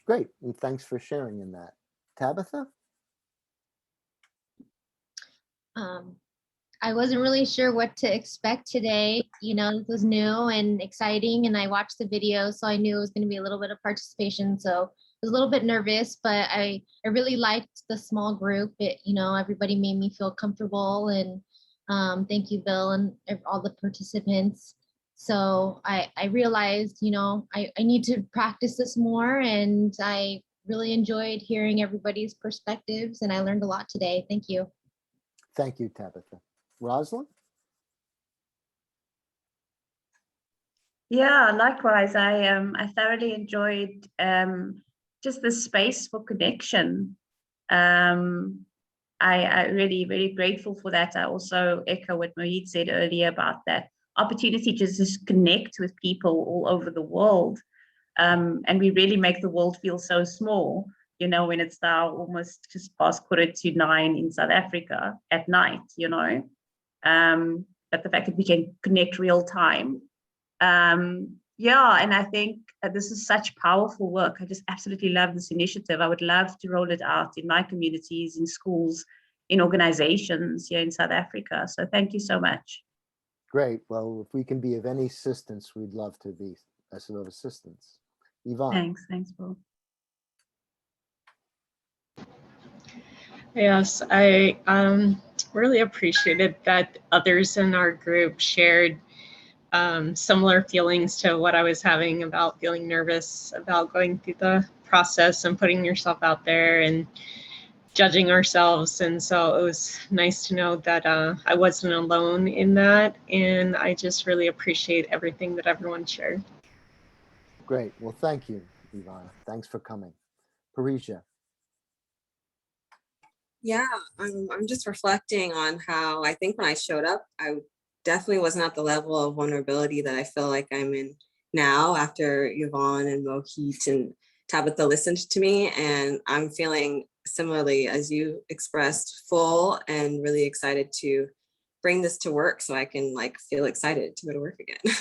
Great, and thanks for sharing in that. Tabitha? I wasn't really sure what to expect today. It was new and exciting, and I watched the video, so I knew it was going to be a little bit of participation. So I was a little bit nervous, but I really liked the small group. Everybody made me feel comfortable, and thank you, Bill, and all the participants. So I realized, I need to practice this more, and I really enjoyed hearing everybody's perspectives, and I learned a lot today. Thank you. Thank you, Tabitha. Rosalind? Yeah, likewise. I thoroughly enjoyed just the space for connection. I really, really grateful for that. I also echo what Mohit said earlier about that opportunity to just connect with people all over the world. And we really make the world feel so small, when it's now almost just past 9:15 in South Africa at night, but the fact that we can connect real time. And I think this is such powerful work. I just absolutely love this initiative. I would love to roll it out in my communities, in schools, in organizations here in South Africa. So thank you so much. Great. Well, if we can be of any assistance, we'd love to be of assistance. Yvonne. Thanks, Paul. Yes, I really appreciated that others in our group shared similar feelings to what I was having about feeling nervous about going through the process and putting yourself out there and judging ourselves. And so it was nice to know that I wasn't alone in that. And I just really appreciate everything that everyone shared. Great. Well, thank you, Ivana. Thanks for coming. Parisia. Yeah, I'm just reflecting on how I think when I showed up, I definitely wasn't at the level of vulnerability that I feel like I'm in now after Yvonne and Mohit and Tabitha listened to me. And I'm feeling similarly, as you expressed, full and really excited to bring this to work so I can like feel excited to go to work again.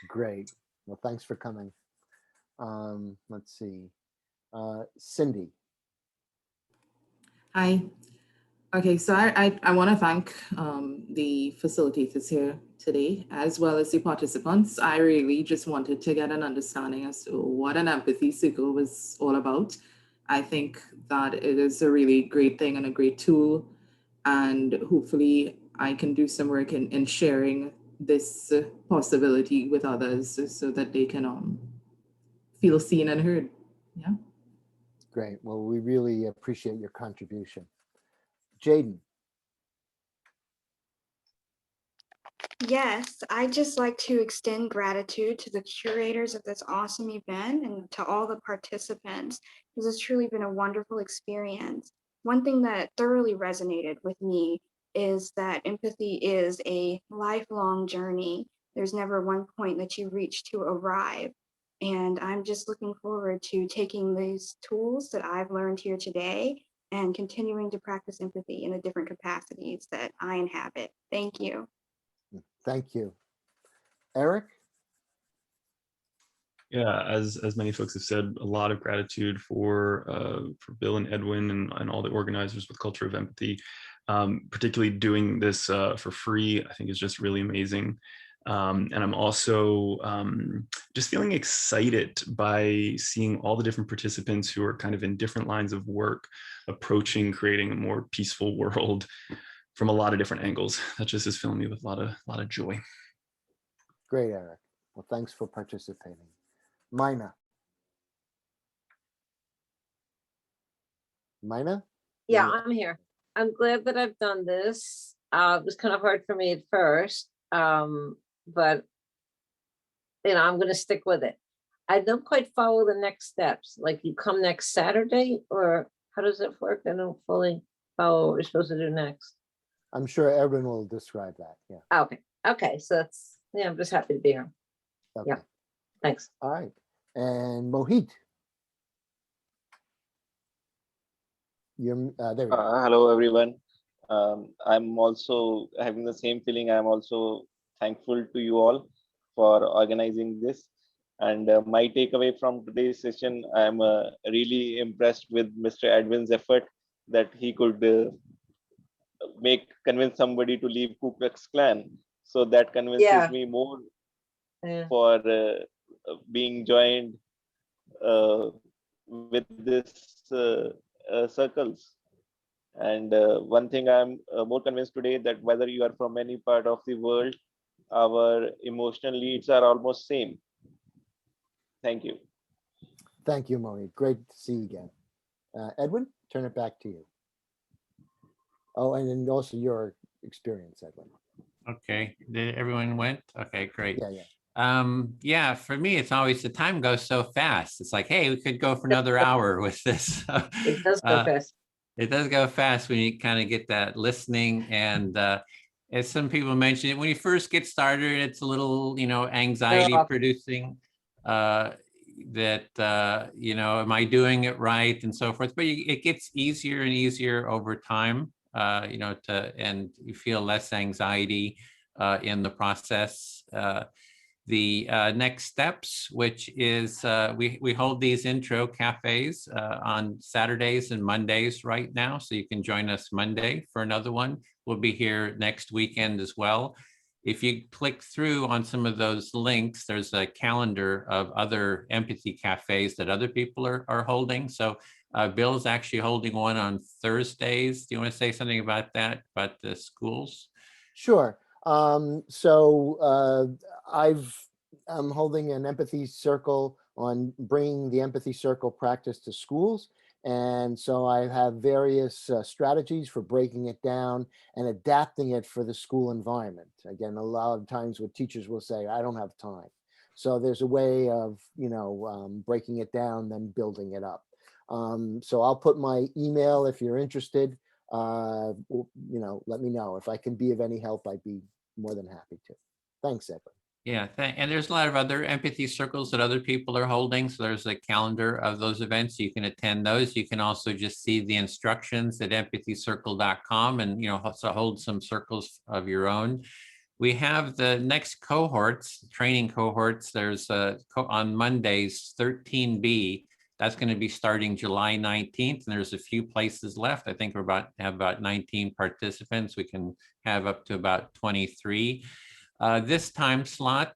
Great. Well, thanks for coming. Let's see. Cindy. Hi. Okay, so I want to thank the facilitators here today, as well as the participants. I really just wanted to get an understanding as to what an empathy circle was all about. I think that it is a really great thing and a great tool. And hopefully I can do some work in sharing this possibility with others so that they can feel seen and heard. Yeah. Great. Well, we really appreciate your contribution. Jaden. Yes, I'd just like to extend gratitude to the curators of this awesome event and to all the participants. This has truly been a wonderful experience. One thing that thoroughly resonated with me is that empathy is a lifelong journey. There's never one point that you reach to arrive. And I'm just looking forward to taking these tools that I've learned here today and continuing to practice empathy in the different capacities that I inhabit. Thank you. Thank you. Eric? Yeah, as many folks have said, a lot of gratitude for Bill and Edwin and all the organizers with Culture of Empathy. Particularly doing this for free, I think is just really amazing. And I'm also just feeling excited by seeing all the different participants who are kind of in different lines of work, approaching creating a more peaceful world from a lot of different angles. That just is filling me with a lot of joy. Great, Eric. Well, thanks for participating. Mina. Mina? Yeah, I'm here. I'm glad that I've done this. It was kind of hard for me at first, but I'm going to stick with it. I don't quite follow the next steps. Like you come next Saturday, or how does it work? I don't fully follow what we're supposed to do next. I'm sure Edwin will describe that. Yeah. Okay. Okay. So that's, I'm just happy to be here. Okay. Yeah. Thanks. All right. And Mohit. You're, there we go. Hello, everyone. I'm also having the same feeling. I'm also thankful to you all for organizing this. And my takeaway from today's session, I'm really impressed with Mr. Edwin's effort that he could convince somebody to leave Ku Klux Klan. So that convinces me more for being joined with this circles. And one thing I'm more convinced today, that whether you are from any part of the world, our emotional needs are almost same. Thank you. Thank you, Mohit. Great to see you again. Edwin, turn it back to you. Oh, and then also your experience, Edwin. Okay, everyone went? Okay, great. Yeah. Yeah, for me, it's always, the time goes so fast. It's like, hey, we could go for another hour with this. It does go fast. It does go fast when you kind of get that listening. And as some people mentioned, when you first get started, it's a little, anxiety producing that, am I doing it right and so forth. But it gets easier and easier over time, and you feel less anxiety in the process. The next steps, which is we hold these intro cafes on Saturdays and Mondays right now. So you can join us Monday for another one. We'll be here next weekend as well. If you click through on some of those links, there's a calendar of other empathy cafes that other people are holding. So Bill's actually holding one on Thursdays. Do you want to say something about that, about the schools? Sure. I'm holding an empathy circle on bringing the empathy circle practice to schools. And so I have various strategies for breaking it down and adapting it for the school environment. Again, a lot of times what teachers will say, I don't have time. So there's a way of, breaking it down, then building it up. So I'll put my email if you're interested let me know. If I can be of any help, I'd be more than happy to. Thanks, Edwin. Yeah, and there's a lot of other empathy circles that other people are holding. So there's a calendar of those events. You can attend those. You can also just see the instructions at empathycircle.com and, so hold some circles of your own. We have the next cohorts, training cohorts. There's on Mondays, 13B. That's going to be starting July 19th. And there's a few places left. I think have about 19 participants. We can have up to about 23. This time slot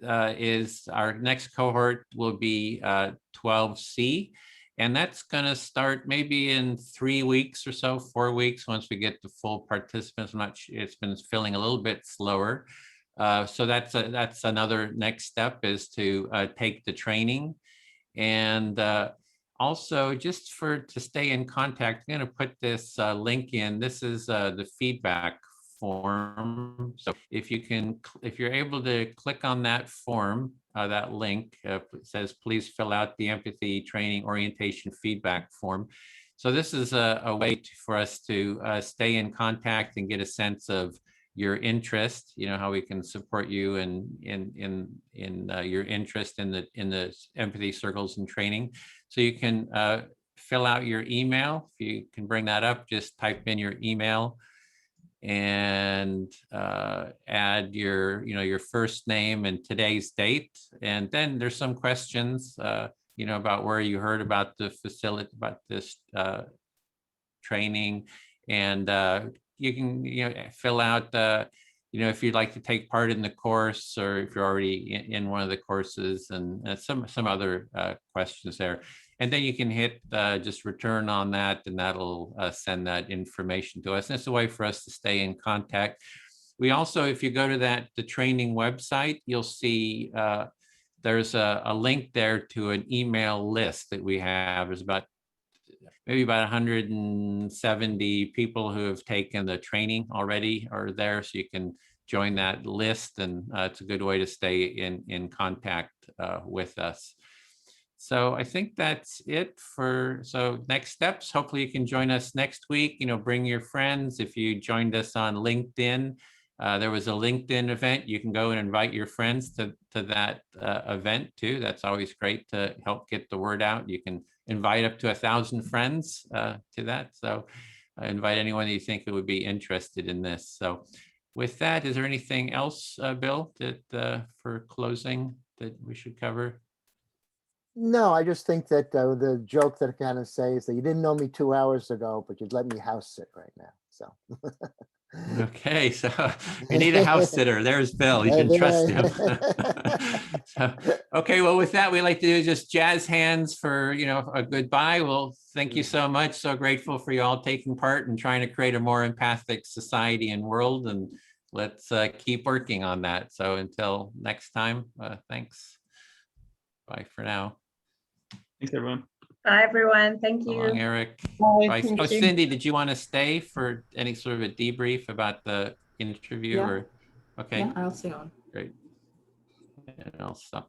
is our next cohort will be 12C, and that's going to start maybe in 3 weeks or so, 4 weeks, once we get the full participants. I'm not sure, it's been filling a little bit slower. So that's another next step, is to take the training. And also, just to stay in contact, I'm going to put this link in. This is the feedback form. So if you're able to click on that form, that link, it says, please fill out the empathy training orientation feedback form. So this is a way for us to stay in contact and get a sense of your interest, how we can support you in your interest in the empathy circles and training. So you can fill out your email. If you can bring that up, just type in your email and add your first name and today's date. And then there's some questions, about where you heard about the facility, about this training, and you can fill out if you'd like to take part in the course, or if you're already in one of the courses, and some other questions there. And then you can hit just return on that, and that'll send that information to us. And it's a way for us to stay in contact. We also, if you go to the training website, you'll see there's a link there to an email list that we have. There's maybe about 170 people who have taken the training already are there, so you can join that list, and it's a good way to stay in contact with us. So I think that's it so next steps. Hopefully you can join us next week. Bring your friends. If you joined us on LinkedIn, there was a LinkedIn event. You can go and invite your friends to that event too. That's always great to help get the word out. You can invite up to 1,000 friends to that. So invite anyone that you think that would be interested in this. So with that, is there anything else, Bill, that for closing that we should cover? No, I just think that the joke that I kind of say is that you didn't know me 2 hours ago, but you'd let me house sit right now. So. Okay, so we need a house sitter. There's Bill. You can trust him. Okay, well, with that, we like to do just jazz hands for a goodbye. Well, thank you so much. So grateful for you all taking part in trying to create a more empathic society and world, and let's keep working on that. So until next time, thanks. Bye for now. Thanks, everyone. Bye, everyone. Thank you. So long, Eric. Bye. Oh, Cindy, did you want to stay for any sort of a debrief about the interview? Yeah. Or okay. Yeah, I'll stay on. Great. And I'll stop.